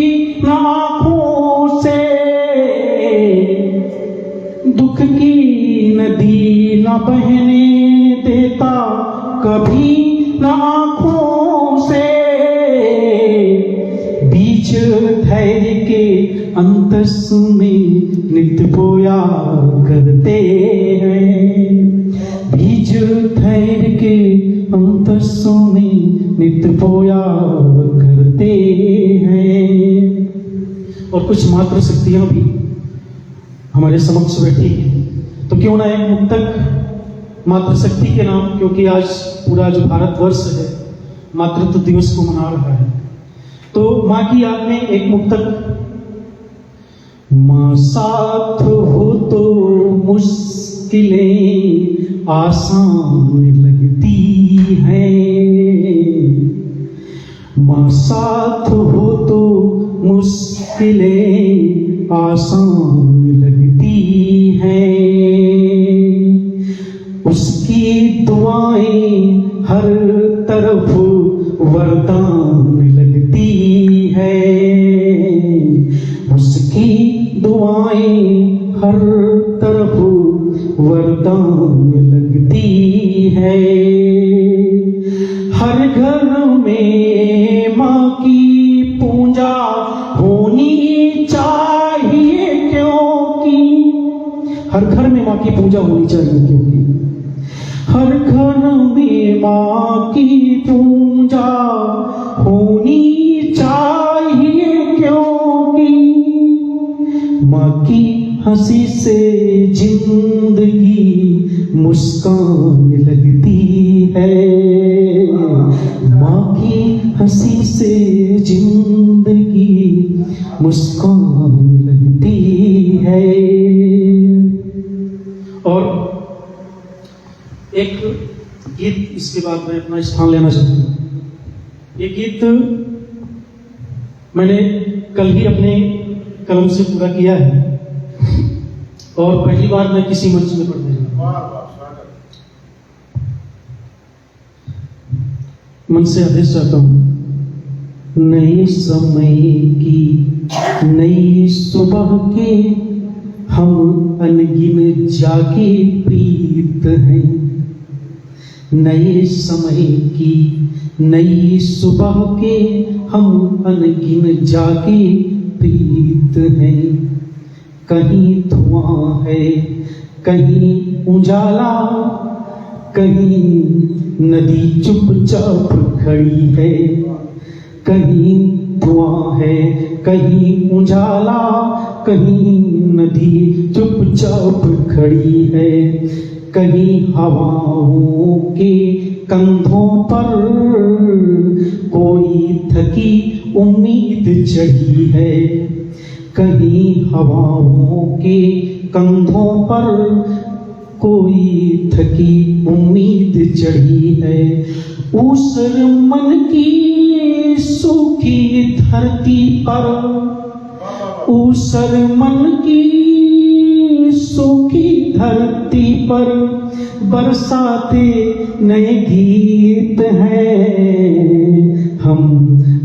न आँखों से, दुख की नदी न बहने देता कभी न आँखों से, बीच धैर्य के अंतस में नित्य बोया करते हैं, बीच धैर्य के अंतस में नित्य बोया करते हैं। और कुछ मात्र शक्तियां भी हमारे समक्ष बैठी हैं, तो क्यों ना एक मुक्तक मातृ शक्ति के नाम, क्योंकि आज पूरा जो भारतवर्ष है मातृत्व दिवस को मना रहा है, तो माँ की याद में एक मुक्तक। माँ साथ हो तो मुश्किलें आसान लगती हैं, माँ साथ हो तो मुश्किलें आसान लगती हैं, उसकी दुआएं हर तरफ वरदान लगती है, उसकी दुआएं हर तरफ वरदान लगती है, हर घर में माँ की पूजा होनी चाहिए, क्योंकि हर घर में माँ की पूजा होनी चाहिए, क्योंकि हर घर में माँ की पूजा होनी चाहिए, हंसी से जिंदगी मुस्कान लगती है, माँ की हंसी से जिंदगी मुस्कान लगती है। और एक गीत इसके बाद मैं अपना स्थान लेना चाहता हूँ। ये गीत मैंने कल ही अपने कलम से पूरा किया है और पहली बार मैं किसी मंच में पढ़ने जा रहा हूं। मन से आदेश चाहता हूं। नए समय की नई सुबह के हम अनगिन जागे प्रीत हैं। नए समय की नई सुबह के हम अनगिन जागे प्रीत हैं। कहीं धुआं है, कहीं उजाला, कहीं नदी चुपचाप खड़ी है। कहीं धुआं है, कहीं उजाला, कहीं नदी चुपचाप खड़ी है। कहीं हवाओं के कंधों पर कोई थकी उम्मीद चढ़ी है। कहीं हवाओं के कंधों पर कोई थकी उम्मीद चढ़ी है। ऊसर मन की सूखी धरती पर, ऊसर मन की सूखी धरती पर बरसाते नए गीत हैं। हम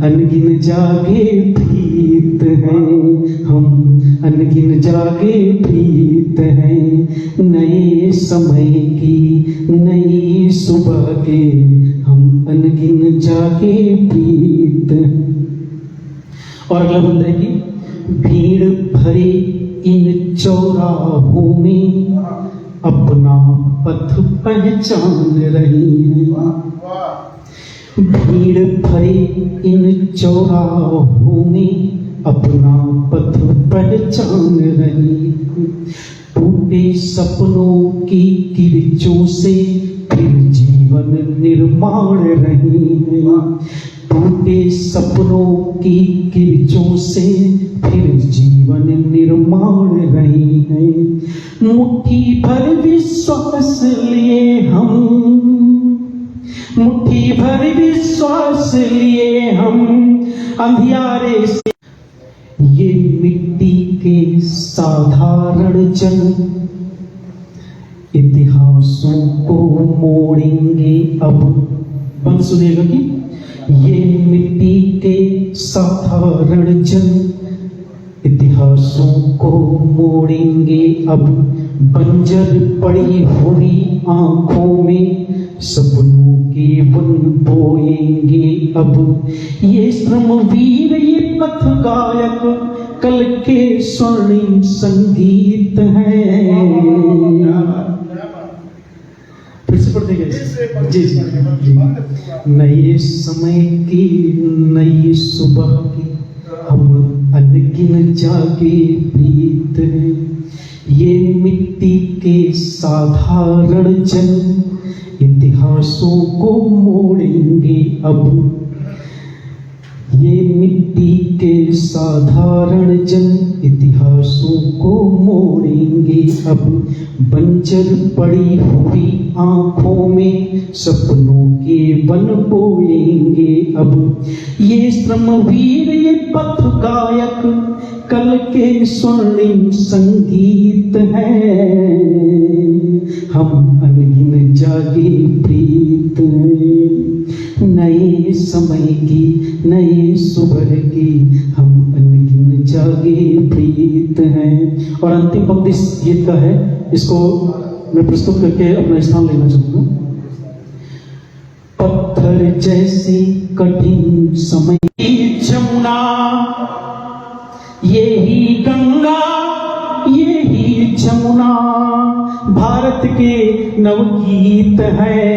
अनगिन जागे प्रीत हैं, हम अनगिन जागे प्रीत हैं। नए समय की नई सुबह के हम अनगिन जागे प्रीत हैं। और अगला बंदा है कि भीड़ भरे इन चौराहों में अपना पथ पहचान रही है। भीड़ भरे इन चौराहों में अपना पथ पहचान रही है। टूटे सपनों की किरचों से फिर जीवन निर्माण रही है। टूटे सपनों की किरचों से फिर जीवन निर्माण रही है। मुट्ठी भर विश्वास लिए हम, मुट्ठी भर विश्वास लिए हम अंधियारे से। ये मिट्टी के साधारण जन इतिहासों को मोड़ेंगे अब। बंद सुनिएगा कि ये मिट्टी के साधारण जन इतिहासों को मोड़ेंगे अब। बंजर पड़ी हुई आंखों में सपनों के वन बोएंगे अब। ये श्रमवीर, ये पथ गायक कल के स्वर्णिम संगीत हैं। फिर से पढ़ते गए जी जी जी। नए समय की नई सुबह की हम अनगिन जागे प्रीत हैं। ये मिट्टी के साधारण जन इतिहासों को मोड़ेंगे अब। ये मिट्टी के साधारण जन इतिहासों को मोड़ेंगे अब। बंजर पड़ी हुई आंखों में सपनों के वन बोएंगे अब। ये श्रमवीर, ये पथ गायक कल के स्वर्णिम संगीत हैं। हम अनगिन जागे प्रीत हैं। नए समय की नए सुबह की हम अनगिन जागे प्रीत हैं। और अंतिम पंक्ति इस गीत का है, इसको मैं प्रस्तुत करके अपना स्थान लेना चाहूंगा। पत्थर जैसे कठिन समय की जमुना, यही गंगा यही जमुना भारत के नवगीत हैं।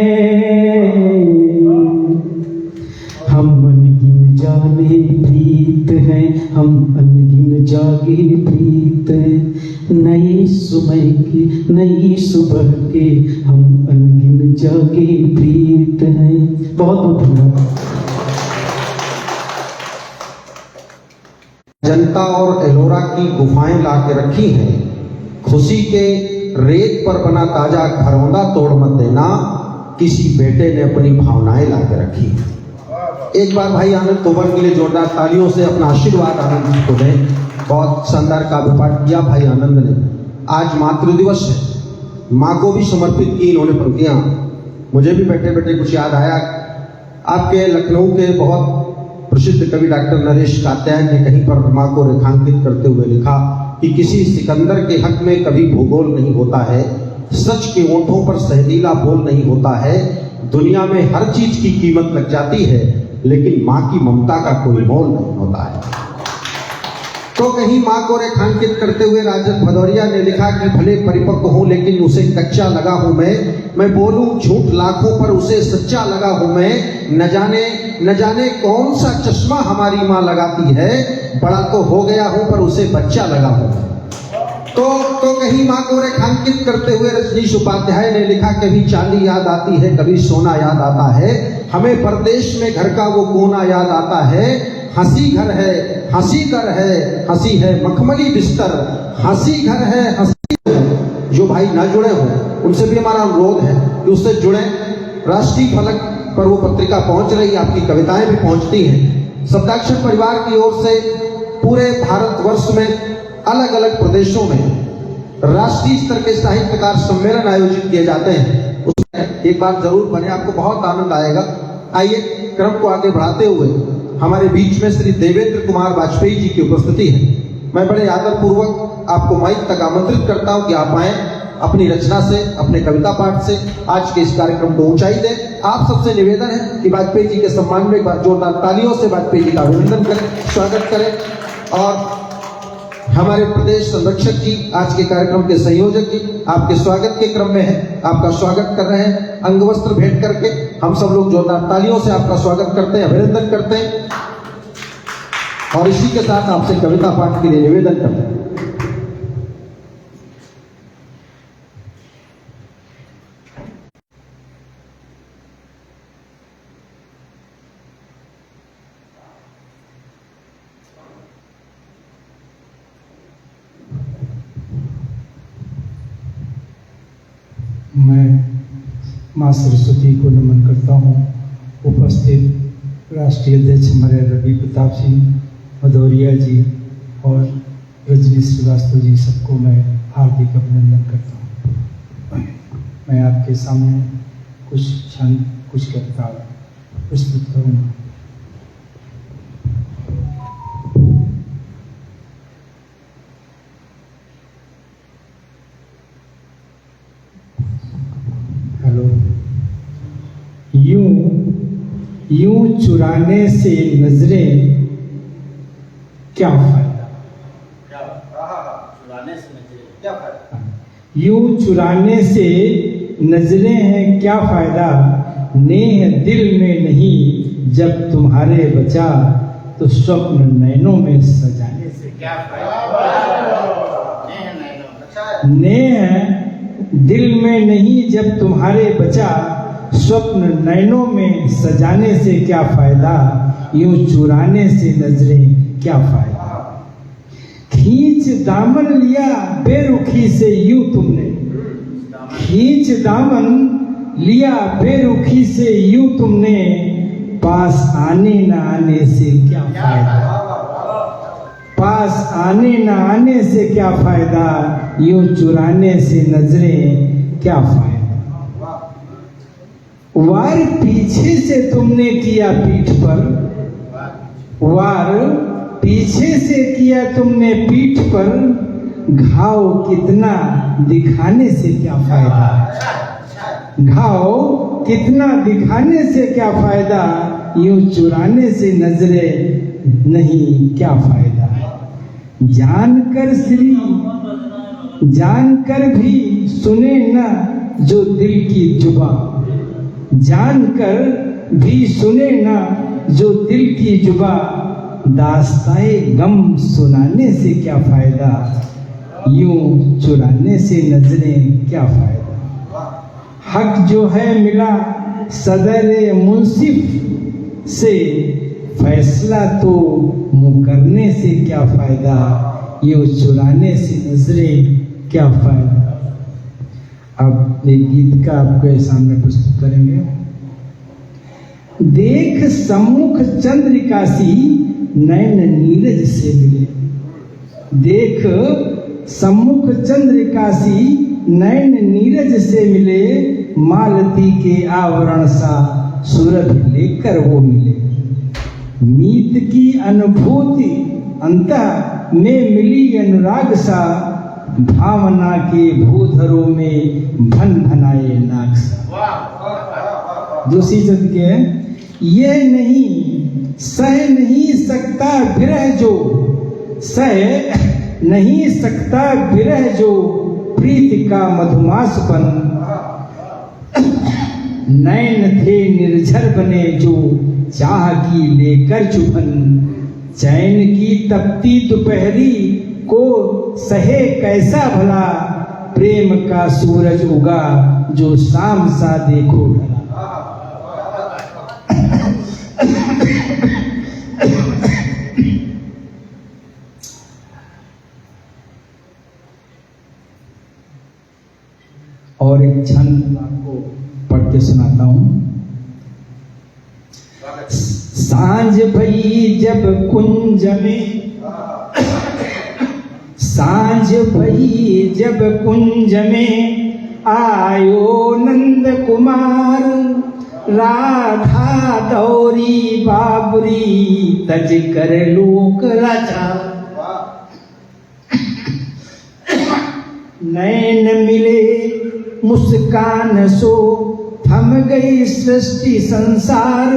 हम अनगिन जाने प्रीत हैं, हम अनगिन जागे प्रीत हैं। नई सुबह की नई सुबह के हम अनगिन जागे प्रीत हैं। बहुत बहुत धन्यवाद। जनता और एलोरा की गुफाएं ला के रखी हैं, खुशी के रेत पर बना ताजा घरौंदा तोड़ मत देना, किसी बेटे ने अपनी भावनाएं ला के रखी हैं। एक बार भाई आनंद तोमर के लिए जोरदार तालियों से अपना आशीर्वाद आनंद जी को दें। बहुत शानदार काव्य पाठ किया भाई आनंद ने। आज मातृ दिवस है, माँ को भी समर्पित की इन्होंने पंक्तियां। मुझे भी बैठे बैठे कुछ याद आया। आपके लखनऊ के बहुत प्रसिद्ध कवि डॉक्टर नरेश कात्यायन ने कहीं पर माँ को रेखांकित करते हुए लिखा कि किसी सिकंदर के हक में कभी भूगोल नहीं होता है, सच के ओंठों पर सहजीला बोल नहीं होता है, दुनिया में हर चीज की कीमत लग जाती है लेकिन माँ की ममता का कोई मोल नहीं होता है। तो कहीं माँ को रेखांकित करते हुए राजन भदौरिया ने लिखा कि भले परिपक्व हूं लेकिन उसे कच्चा लगा हूं मैं बोलूं झूठ लाखों पर उसे सच्चा लगा हूं मैं, न जाने कौन सा चश्मा हमारी माँ लगाती है, बड़ा तो हो गया हूं पर उसे बच्चा लगा हूं मैं। तो कहीं माँ को रेखांकित करते हुए रजनीश उपाध्याय ने लिखा, कभी चांदी याद आती है कभी सोना याद आता है, हमें परदेश में घर का वो कोना याद आता है, हंसी घर है हंसी घर है हंसी है मखमली बिस्तर, हंसी घर है हंसी है। जो भाई ना जुड़े हो उनसे भी हमारा अनुरोध है कि उससे जुड़े। राष्ट्रीय फलक पर वो पत्रिका पहुंच रही है, आपकी कविताएं भी पहुंचती हैं। शब्दाक्षर परिवार की ओर से पूरे भारतवर्ष में अलग अलग प्रदेशों में राष्ट्रीय स्तर के साहित्यकार सम्मेलन आयोजित किए जाते हैं। उसमें एक बार जरूर बने, आपको बहुत आनंद आएगा। आइए क्रम को आगे बढ़ाते हुए हमारे बीच में श्री देवेंद्र कुमार वाजपेयी जी की उपस्थिति है। मैं बड़े आदर पूर्वक आपको माइक तक आमंत्रित करता हूं कि आप आए, अपनी रचना से, अपने कविता पाठ से आज के इस कार्यक्रम को ऊंचाई दें। आप सबसे निवेदन है कि वाजपेयी जी के सम्मान में एक बार जोरदार तालियों से वाजपेयी जी का अभिनंदन करें, स्वागत करें। और हमारे प्रदेश संरक्षक जी, आज के कार्यक्रम के संयोजक जी, आपके स्वागत के क्रम में है, आपका स्वागत कर रहे हैं अंगवस्त्र भेंट करके। हम सब लोग जोरदार तालियों से आपका स्वागत करते हैं, अभिनंदन करते हैं और इसी के साथ आपसे कविता पाठ के लिए निवेदन करते हैं। मैं माँ सरस्वती को नमन करता हूँ। उपस्थित राष्ट्रीय अध्यक्ष हमारे रवि प्रताप सिंह भदौरिया जी और रजनी श्रीवास्तव जी, सबको मैं हार्दिक अभिनंदन करता हूँ। मैं आपके सामने कुछ कविता प्रस्तुत करूँगा। यूं चुराने से नजरें क्या फायदा, यूं चुराने से नजरें हैं क्या फायदा, नेह दिल में नहीं जब तुम्हारे बचा, तो स्वप्न नैनों में सजाने से क्या फायदा। नेह दिल में नहीं जब तुम्हारे बचा, स्वप्न नैनों में सजाने से क्या फायदा, यूं चुराने से नजरें क्या फायदा। खींच दामन लिया बेरुखी से यूं तुमने, खींच दामन लिया बेरुखी से यूं तुमने, पास आने न आने से क्या फायदा, पास आने न आने से क्या फायदा, यूं चुराने से नजरें क्या फायदा। वार पीछे से तुमने किया पीठ पर, वार पीछे से किया तुमने पीठ पर, घाव कितना दिखाने से क्या फायदा, घाव कितना दिखाने से क्या फायदा, यूं चुराने से नजरें नहीं क्या फायदा। जानकर भी सुने न जो दिल की जुबा, जानकर भी सुने ना जो दिल की जुबा, दास्ताए गम सुनाने से क्या फायदा, यूं चुराने से नजरें क्या फायदा। हक जो है मिला सदर मुंसिफ से, फैसला तो मुकरने से क्या फायदा, यूं चुराने से नजरें क्या फायदा। अब एक गीत का आपके सामने प्रस्तुत करेंगे। देख सम्मुख चंद्रिका सी नैन नीरज से मिले, देख सम्मुख चंद्रिका सी नैन नीरज से मिले, मालती के आवरण सा सुरभि लेकर वो मिले। मीत की अनुभूति अंतः में मिली अनुराग सा, भावना के भूधरों में भन भनाए नाग सा। दूसरी चंद के है, ये नहीं सह नहीं सकता विरह जो, सह नहीं सकता विरह जो, प्रीति का मधुमासपन। नैन थे निर्झर बने जो, चाह की लेकर चुभन। चैन की तपती दोपहरी को सहे कैसा भला, प्रेम का सूरज उगा जो शाम सा देखो ढला। और एक छंद आपको पढ़ के सुनाता हूं। सांझ भई जब कुंज में, सांझ भई जब कुंज में, आयो नंद कुमार। राधा दौरी बाबरी तज कर लोक लाचार। नैन मिले मुस्कान सो, थम गई सृष्टि संसार।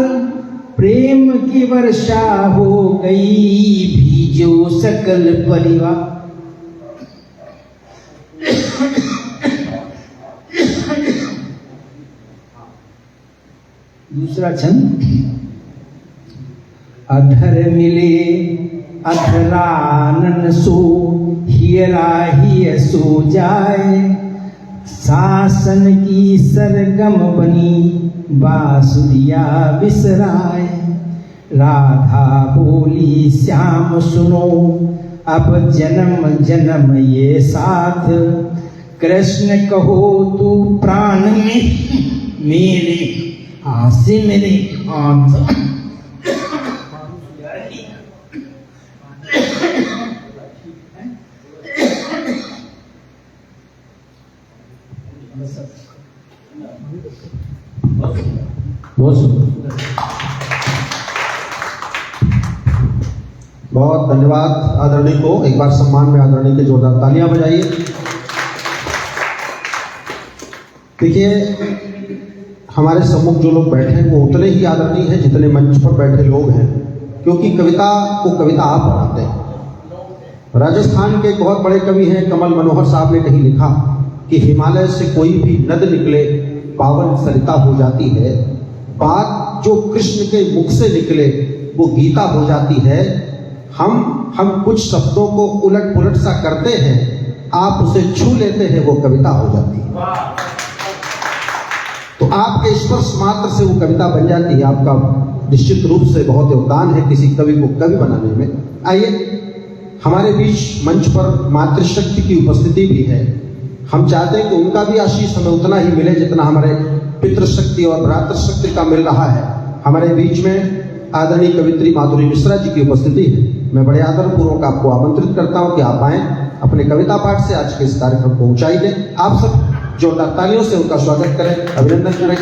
प्रेम की वर्षा हो गई भीजो सकल परिवार। दूसरा छंद। अधर मिले अधरानन सो, हियरा ही सो जाए। शासन की सरगम बनी बांसुरिया बिसराए। राधा बोली श्याम सुनो, अब जन्म जन्म ये साथ। कृष्ण कहो तू प्राण में मेरे, आसे मेरे हाथ। बहुत धन्यवाद आदरणीय को। एक बार सम्मान में आदरणीय के जोरदार तालियां बजाइए। देखिए, हमारे सम्मुख जो लोग बैठे हैं वो उतने ही आदरणीय हैं जितने मंच पर बैठे लोग हैं, क्योंकि कविता को कविता आप पढ़ाते हैं। राजस्थान के एक बहुत बड़े कवि हैं कमल मनोहर साहब ने कहीं लिखा कि हिमालय से कोई भी नद निकले पावन सरिता हो जाती है। बात जो कृष्ण के मुख से निकले वो गीता हो जाती है। हम कुछ शब्दों को उलट पुलट सा करते हैं, आप उसे छू लेते हैं, वो कविता हो जाती है। तो आपके स्पर्श मात्र से वो कविता बन जाती है। आपका निश्चित रूप से बहुत योगदान है किसी कवि को कवि बनाने में। आइए, हमारे बीच मंच पर मातृशक्ति की उपस्थिति भी है। हम चाहते हैं कि उनका भी आशीष हमें उतना ही मिले जितना हमारे पितृशक्ति और भ्रातृशक्ति का मिल रहा है। हमारे बीच में आदरणीय कवित्री माधुरी मिश्रा जी की उपस्थिति है। मैं बड़े आदर पूर्वक आपको आमंत्रित करता हूं कि आप आएं, अपने कविता पाठ से आज के इस कार्यक्रम को ऊंचाई दें। आप सब जोरदार तालियों से उनका स्वागत करें, अभिनंदन करें।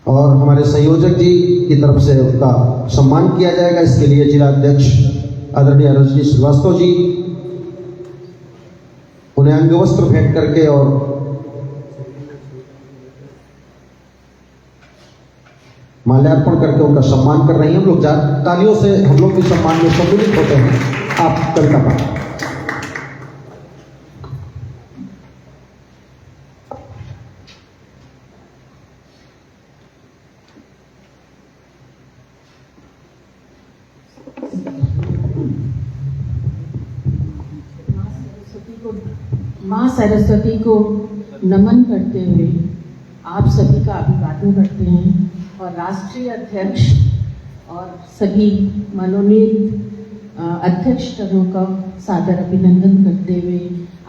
और हमारे संयोजक जी की तरफ से उनका सम्मान किया जाएगा। इसके लिए जिला अध्यक्ष आदरणीय रजनी श्रीवास्तव जी उन्हें अंगवस्त्र भेंट करके और माल्यार्पण करके उनका सम्मान कर रही हैं। हम लोग तालियों से हम लोग भी सम्मान में सम्मिलित होते हैं। आप कविता पाठ। माँ सरस्वती को नमन करते हुए आप सभी का अभिवादन करते हैं और राष्ट्रीय अध्यक्ष और सभी मनोनीत अध्यक्षगणों का सादर अभिनंदन करते हुए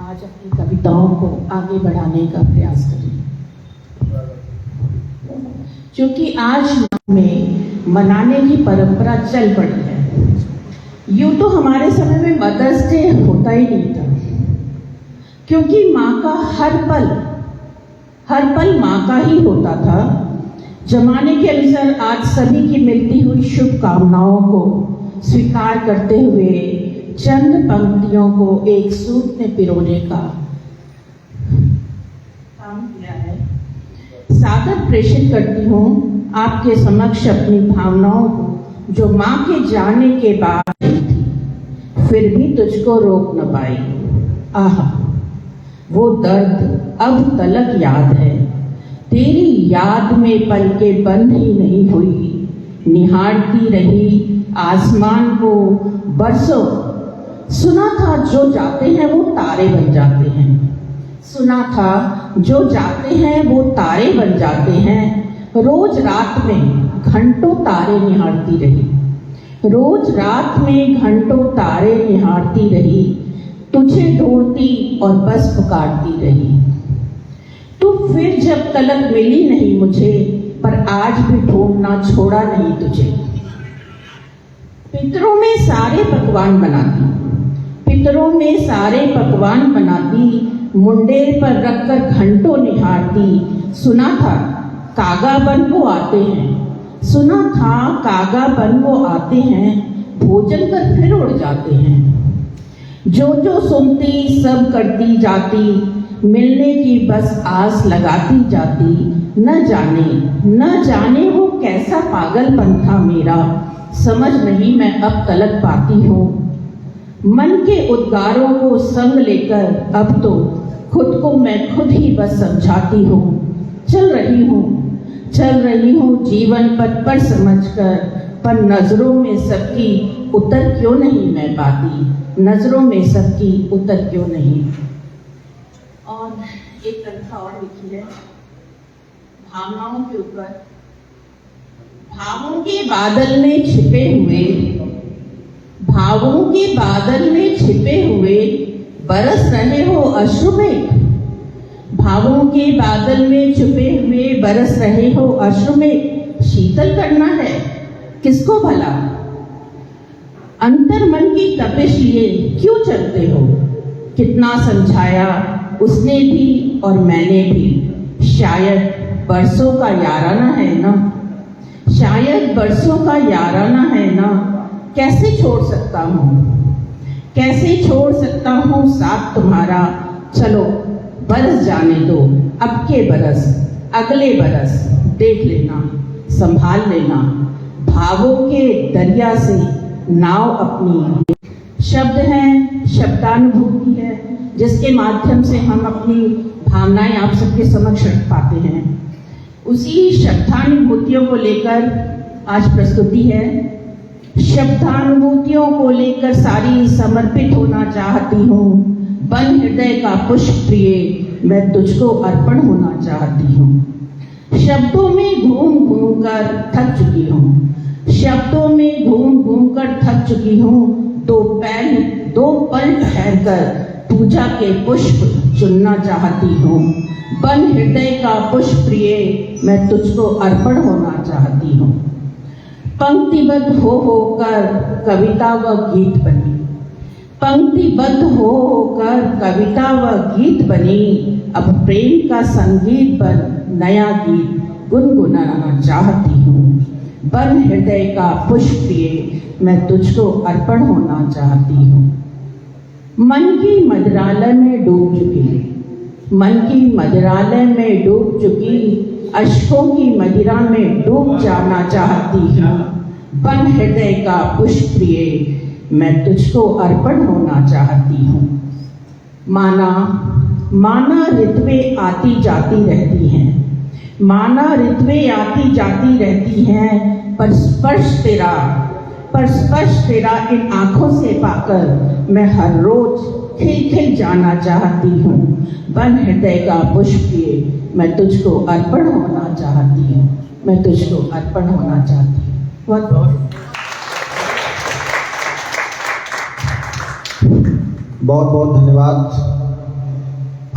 आज अपनी कविताओं को आगे बढ़ाने का प्रयास करें। क्योंकि आज में मनाने की परंपरा चल पड़ी है। यूँ तो हमारे समय में मदर्स डे होता ही नहीं था, क्योंकि माँ का हर पल माँ का ही होता था। जमाने के अनुसार आज सभी की मिलती हुई शुभकामनाओं को स्वीकार करते हुए चंद पंक्तियों को एक सूत में पिरोने का काम किया है। सादर प्रेषित करती हूँ आपके समक्ष अपनी भावनाओं को, जो माँ के जाने के बाद फिर भी तुझको रोक न पाई। आहा, वो दर्द अब तलक याद है, तेरी याद में पलकें बंद ही नहीं हुई। निहारती रही आसमान को बरसों, सुना था जो जाते हैं वो तारे बन जाते हैं। सुना था जो जाते हैं वो तारे बन जाते हैं। रोज रात में घंटों तारे निहारती रही, रोज रात में घंटों तारे निहारती रही। तुझे ढूंढती और बस पुकारती रही। तू फिर जब तलक मिली नहीं मुझे, पर आज भी ढूंढना छोड़ा नहीं तुझे। पितरों में सारे पकवान बनाती, पितरों में सारे पकवान बनाती। मुंडेर पर रखकर घंटों निहारती। सुना था कागा बन वो आते हैं, सुना था कागा बन वो आते हैं। भोजन कर फिर उड़ जाते हैं। जो जो सुनती सब करती जाती, मिलने की बस आस लगाती जाती। न जाने वो कैसा पागलपन था मेरा, समझ नहीं मैं अब तलक पाती हूँ। मन के उद्गारों को संग लेकर अब तो खुद को मैं खुद ही बस समझाती हूँ। चल रही हूँ जीवन पथ पर समझकर, पर नजरों में सबकी उतर क्यों नहीं मैं पाती। नजरों में सबकी उतर क्यों नहीं। और एक कविता और लिखी है भावनाओं के ऊपर। भावों के बादल में छिपे हुए, भावों के बादल में छिपे हुए बरस रहे हो अश्रुमेघ। भावों के बादल में छुपे हुए बरस रहे हो अश्रुमेघ। शीतल करना है किसको भला, अंतर मन की तपिश लिए क्यों चलते हो। कितना समझाया उसने भी और मैंने भी, शायद बरसों का याराना है ना, शायद बरसों का याराना है ना। कैसे छोड़ सकता हूँ, कैसे छोड़ सकता हूँ साथ तुम्हारा। चलो बरस जाने दो अब के बरस, अगले बरस देख लेना, संभाल लेना। भावों के दरिया से नाव अपनी। शब्द है, शब्दानुभूति है, जिसके माध्यम से हम अपनी भावनाएं आप सबके समक्ष रख पाते हैं। उसी शब्दानुभूतियों को लेकर आज प्रस्तुति है। शब्दानुभूतियों को लेकर सारी समर्पित होना चाहती हूँ। बन हृदय का पुष्प प्रिय मैं तुझको अर्पण होना चाहती हूँ। शब्दों में घूम घूम कर थक चुकी हूँ, शब्दों में घूम घूम कर थक चुकी हूँ। दो पल ठहर कर पूजा के पुष्प चुनना चाहती हूँ। बन हृदय का पुष्प प्रिय मैं तुझको अर्पण होना चाहती हूँ। पंक्तिबद्ध हो होकर कविता व गीत बनी, पंक्तिबद्ध हो होकर कविता व गीत बनी। अब प्रेम का संगीत पर नया गीत गुनगुनाना चाहती हूँ। बन हृदय का पुष्प प्रिय मैं तुझको अर्पण होना चाहती हूँ। मन की मदिरालय में डूब चुकी, मन की मदिरालय में डूब चुकी। अश्कों की मदिरा में डूब जाना चाहती हूँ। बन हृदय का पुष्प प्रिय मैं तुझको अर्पण होना चाहती हूँ। माना ऋतुएं आती जाती रहती हैं, माना ऋतुएं आती जाती रहती हैं। पर स्पर्श तेरा इन आँखों से पाकर मैं हर रोज खिल खिल जाना चाहती हूँ। बन हृदय का पुष्प प्रिय, मैं तुझको अर्पण होना चाहती हूँ। मैं तुझको अर्पण होना चाहती हूँ। बहुत बहुत बहुत धन्यवाद।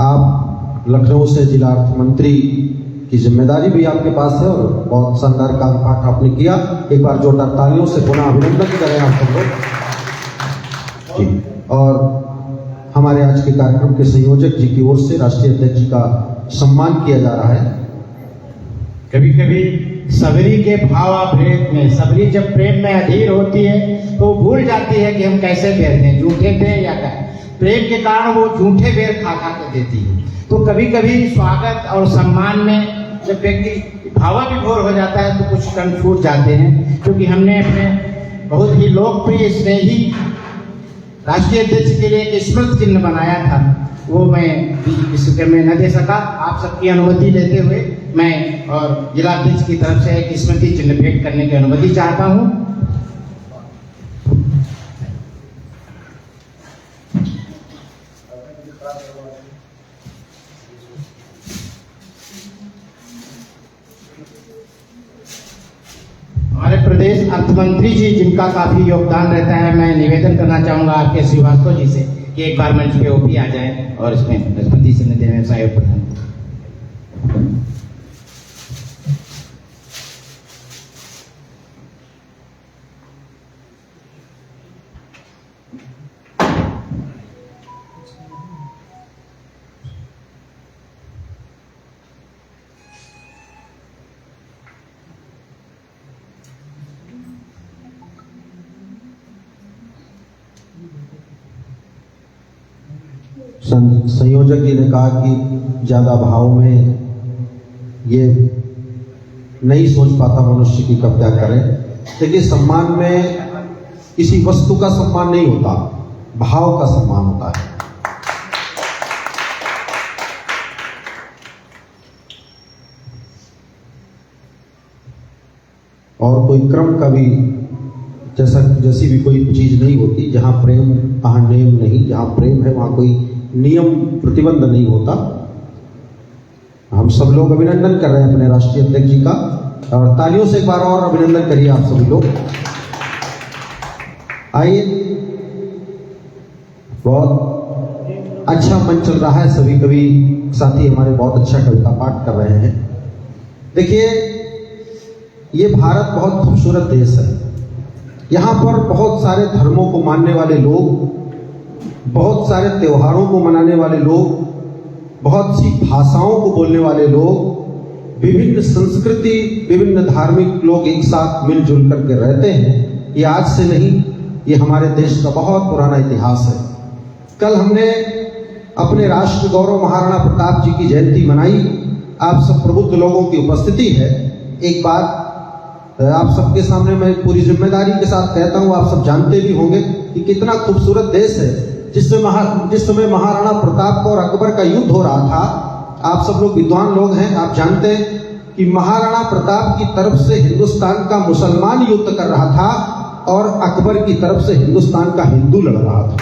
आप लखनऊ से जिला अर्थ मंत्री की जिम्मेदारी भी आपके पास है और बहुत शानदार काम पाठ आपने किया। एक बार जोरदार तालियों से पुनः अभिनंदन करें आप सब लोग जी। और हमारे आज के कार्यक्रम के संयोजक जी की ओर से राष्ट्रीय अध्यक्ष जी का सम्मान किया जा रहा है। कभी कभी सबरी के भावाभेद में, सबरी जब प्रेम में अधीर होती है तो भूल जाती है कि हम कैसे बेर दें, झूठे दें या क्या। प्रेम के कारण वो झूठे बेर खा खा के देती है। तो कभी कभी स्वागत और सम्मान में जब व्यक्ति भावाविभोर हो जाता है तो कुछ कण छूट जाते हैं। क्योंकि हमने अपने बहुत ही लोकप्रिय स्नेही राष्ट्रीय अध्यक्ष के लिए एक स्मृति चिन्ह बनाया था, वो मैं इस में न दे सका। आप सबकी अनुमति लेते हुए मैं और जिला अध्यक्ष की तरफ से एक स्मृति चिन्ह भेंट करने की अनुमति चाहता हूँ। हमारे प्रदेश अर्थ मंत्री जी, जिनका काफी योगदान रहता है, मैं निवेदन करना चाहूंगा आपके श्रीवास्तव जी से कि एक बार मंच पे ओपी आ जाए और इसमें स्मृति चिन्ह देने में सहयोग प्रदान। संयोजक जी ने कहा कि ज्यादा भाव में ये नहीं सोच पाता मनुष्य की कब क्या करें। देखिए, सम्मान में किसी वस्तु का सम्मान नहीं होता, भाव का सम्मान होता है। और कोई क्रम का भी जैसी भी कोई चीज नहीं होती। जहां प्रेम वहां नेम नहीं, जहां प्रेम है वहां कोई नियम प्रतिबंध नहीं होता। हम सब लोग अभिनंदन कर रहे हैं अपने राष्ट्रीय अध्यक्ष जी का, और तालियों से एक बार और अभिनंदन करिए आप सभी लोग। आइए, बहुत अच्छा मंच चल रहा है। सभी कवि साथी हमारे बहुत अच्छा कविता पाठ कर रहे हैं। देखिए, ये भारत बहुत खूबसूरत देश है। यहाँ पर बहुत सारे धर्मों को मानने वाले लोग, बहुत सारे त्योहारों को मनाने वाले लोग, बहुत सी भाषाओं को बोलने वाले लोग, विभिन्न संस्कृति, विभिन्न धार्मिक लोग एक साथ मिलजुल करके रहते हैं। ये आज से नहीं, ये हमारे देश का बहुत पुराना इतिहास है। कल हमने अपने राष्ट्र गौरव महाराणा प्रताप जी की जयंती मनाई। आप सब प्रबुद्ध लोगों की उपस्थिति है। एक बात आप सबके सामने मैं पूरी जिम्मेदारी के साथ कहता हूँ, आप सब जानते भी होंगे कि कितना खूबसूरत देश है। जिस समय महाराणा प्रताप और अकबर का युद्ध हो रहा था, आप सब लोग विद्वान लोग हैं, आप जानते हैं कि महाराणा प्रताप की तरफ से हिंदुस्तान का मुसलमान युद्ध कर रहा था और अकबर की तरफ से हिंदुस्तान का हिंदू लड़ रहा था।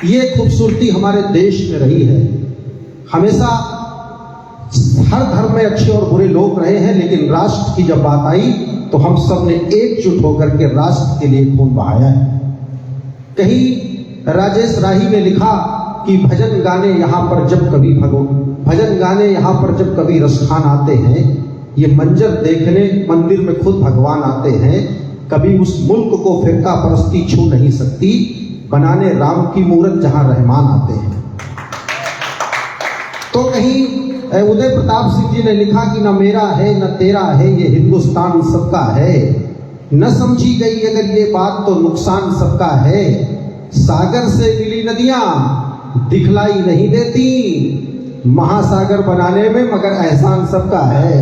ये खूबसूरती हमारे देश में रही है। हमेशा हर धर्म में अच्छे और बुरे लोग रहे हैं, लेकिन राष्ट्र की जब बात आई तो हम सब ने एकजुट होकर के राष्ट्र के लिए खून बहाया है। कहीं राजेश राही ने लिखा कि भजन गाने यहाँ पर जब कभी भजन गाने यहाँ पर जब कभी रसखान आते हैं, ये मंजर देखने मंदिर में खुद भगवान आते हैं। कभी उस मुल्क को फिरका परस्ती छू नहीं सकती, बनाने राम की मूरत जहां रहमान आते हैं। तो कहीं उदय प्रताप सिंह जी ने लिखा कि न मेरा है न तेरा है, ये हिंदुस्तान सबका है। न समझी गई अगर ये बात तो नुकसान सबका है। सागर से मिली नदियां दिखलाई नहीं देती, महासागर बनाने में मगर एहसान सबका है।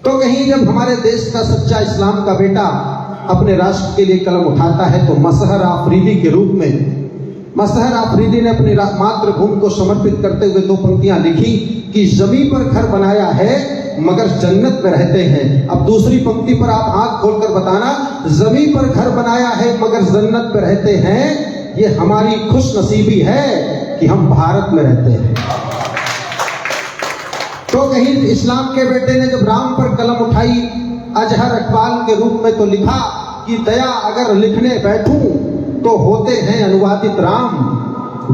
तो कहीं जब हमारे देश का सच्चा इस्लाम का बेटा अपने राष्ट्र के लिए कलम उठाता है तो मसहर आफरीदी के रूप में मसहर आफरीदी ने अपनी मातृभूमि को समर्पित करते हुए 2 पंक्तियां लिखी कि जमीन पर घर बनाया है मगर जन्नत में रहते हैं। अब दूसरी पंक्ति पर आप आंख खोलकर बताना, जमीन पर घर बनाया है मगर जन्नत में रहते हैं, ये हमारी खुश नसीबी है कि हम भारत में रहते हैं। तो कहीं इस्लाम के बेटे ने जब राम पर कलम उठाई, अजहर इकबाल के रूप में तो लिखा कि दया अगर लिखने बैठूं तो होते हैं अनुवादित राम,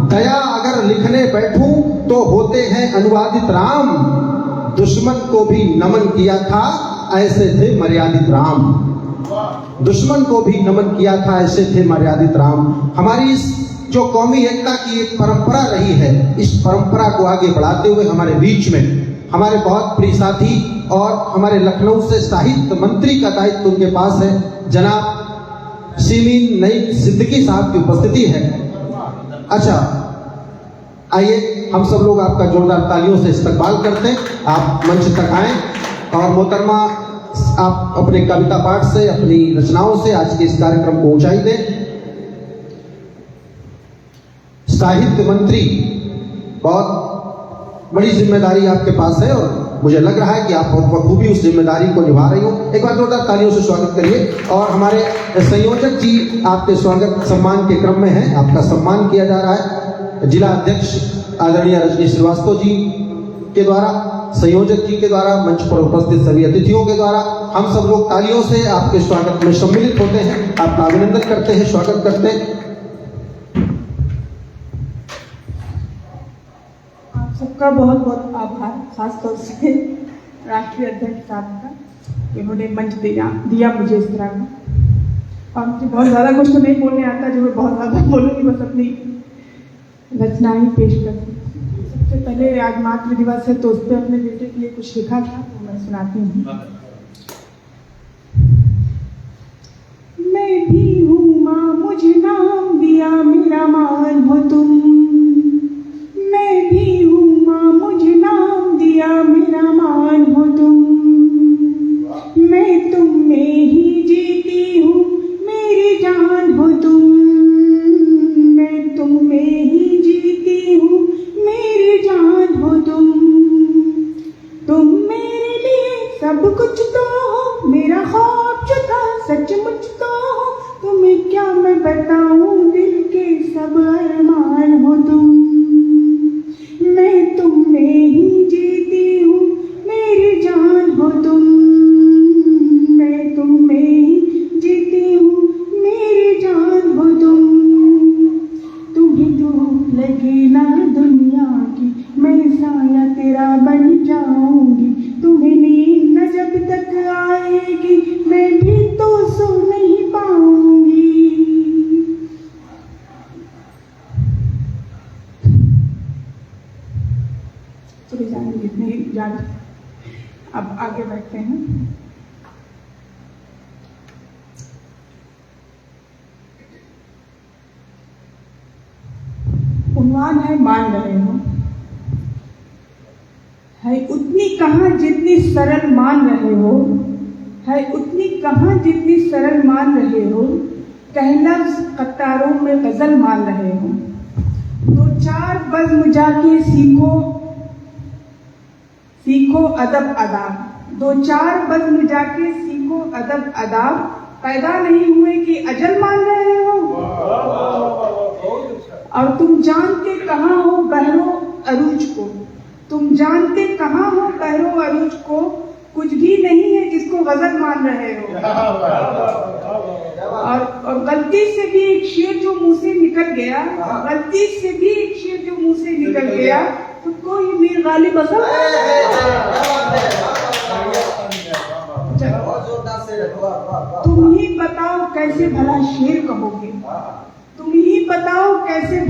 दया अगर लिखने बैठूं तो होते हैं अनुवादित राम, दुश्मन को भी नमन किया था ऐसे थे मर्यादित राम, दुश्मन को भी नमन किया था ऐसे थे मर्यादित राम। हमारी इस जो कौमी एकता की एक परंपरा रही है, इस परंपरा को आगे बढ़ाते हुए हमारे बीच में हमारे बहुत प्रिय साथी और हमारे लखनऊ से साहित्य मंत्री का दायित्व उनके पास है, जनाब सीमीन नईम सिद्दीकी साहब की उपस्थिति है। अच्छा, आइए हम सब लोग आपका जोरदार तालियों से इस्तकबाल करते हैं। आप मंच तक आए और मोहतरमा आप अपने कविता पाठ से, अपनी रचनाओं से आज के इस कार्यक्रम को ऊंचाई दें। साहित्य मंत्री, बहुत बड़ी जिम्मेदारी आपके पास है और मुझे लग रहा है कि आप बहुत बखूबी उस जिम्मेदारी को निभा रही हो। एक बार जोरदार तालियों से स्वागत करिए। और हमारे संयोजक जी आपके स्वागत सम्मान के क्रम में हैं, आपका सम्मान किया जा रहा है। जिला अध्यक्ष आदरणीय रजनी श्रीवास्तव जी के द्वारा, संयोजक जी के द्वारा, मंच पर उपस्थित सभी अतिथियों के द्वारा हम सब लोग तालियों से आपके स्वागत में सम्मिलित होते हैं, आपका अभिनंदन करते हैं, स्वागत करते हैं। सबका बहुत बहुत आभार, खासतौर से राष्ट्रीय अध्यक्ष साहब का, इन्होंने मंच दिया मुझे इस तरह का। और मुझे बहुत ज़्यादा कुछ तो नहीं बोलने आता, जो मैं बहुत ज़्यादा बोलूँगी, बस अपनी रचना ही पेश करती हूँ। सबसे पहले आज मातृ दिवस है तो उस पर अपने बेटे के लिए कुछ लिखा था, तो मैं सुनाती हूँ। मैं भी हूँ माँ, मुझे नाम दिया मेरा मान हो तुम, मैं भी हूँ माँ, मुझे नाम दिया मेरा मान हो तुम, मैं तुम में ही जीती हूँ मेरी जान हो तुम, मैं तुम में ही जीती हूँ मेरी जान हो तुम मेरे लिए सब कुछ तो हो, मेरा ख्वाब जो था सचमुच तो हो, तुम्हें क्या मैं बताऊँ दिल के सब अरमान हो तुम, मैं तुम में ही जीती हूँ मेरी जान हो तुम, मैं तुम में ही जीती हूँ मेरी जान हो तुम, तुम्हें धूप लगे ना दुनिया की, मैं साया तेरा बन जाऊंगी, तुम्हें नींद न जब तक आएगी, मैं भी तो सो नहीं पाऊंगी। चले जाएंगे जितने जान। अब आगे बढ़ते हैं। उन्वान है मान रहे हो, है उतनी कहाँ जितनी सरल मान रहे हो, है उतनी कहाँ जितनी सरल मान रहे हो, कहना कतारों में गजल मान रहे हो, 2-4 बज़्म जाके सीखो अदब अदाब, 2-4 बज़्म जाके सीखो अदब अदाब, पैदा नहीं हुए कि अजल मान रहे हो, और तुम जानते कहाँ हो बहरो अरूज को, तुम जानते कहाँ हो बहरो अरूज को, कुछ भी नहीं है जिसको गजल मान रहे हो। और गलती से भी एक शेर जो मुंह से निकल गया, गलती से भी एक शेर जो मुंह से निकल गया, तो कोई मीर गालिब असल तुम ही बताओ कैसे भला शेर कहोगे, तुम ही बताओ कैसे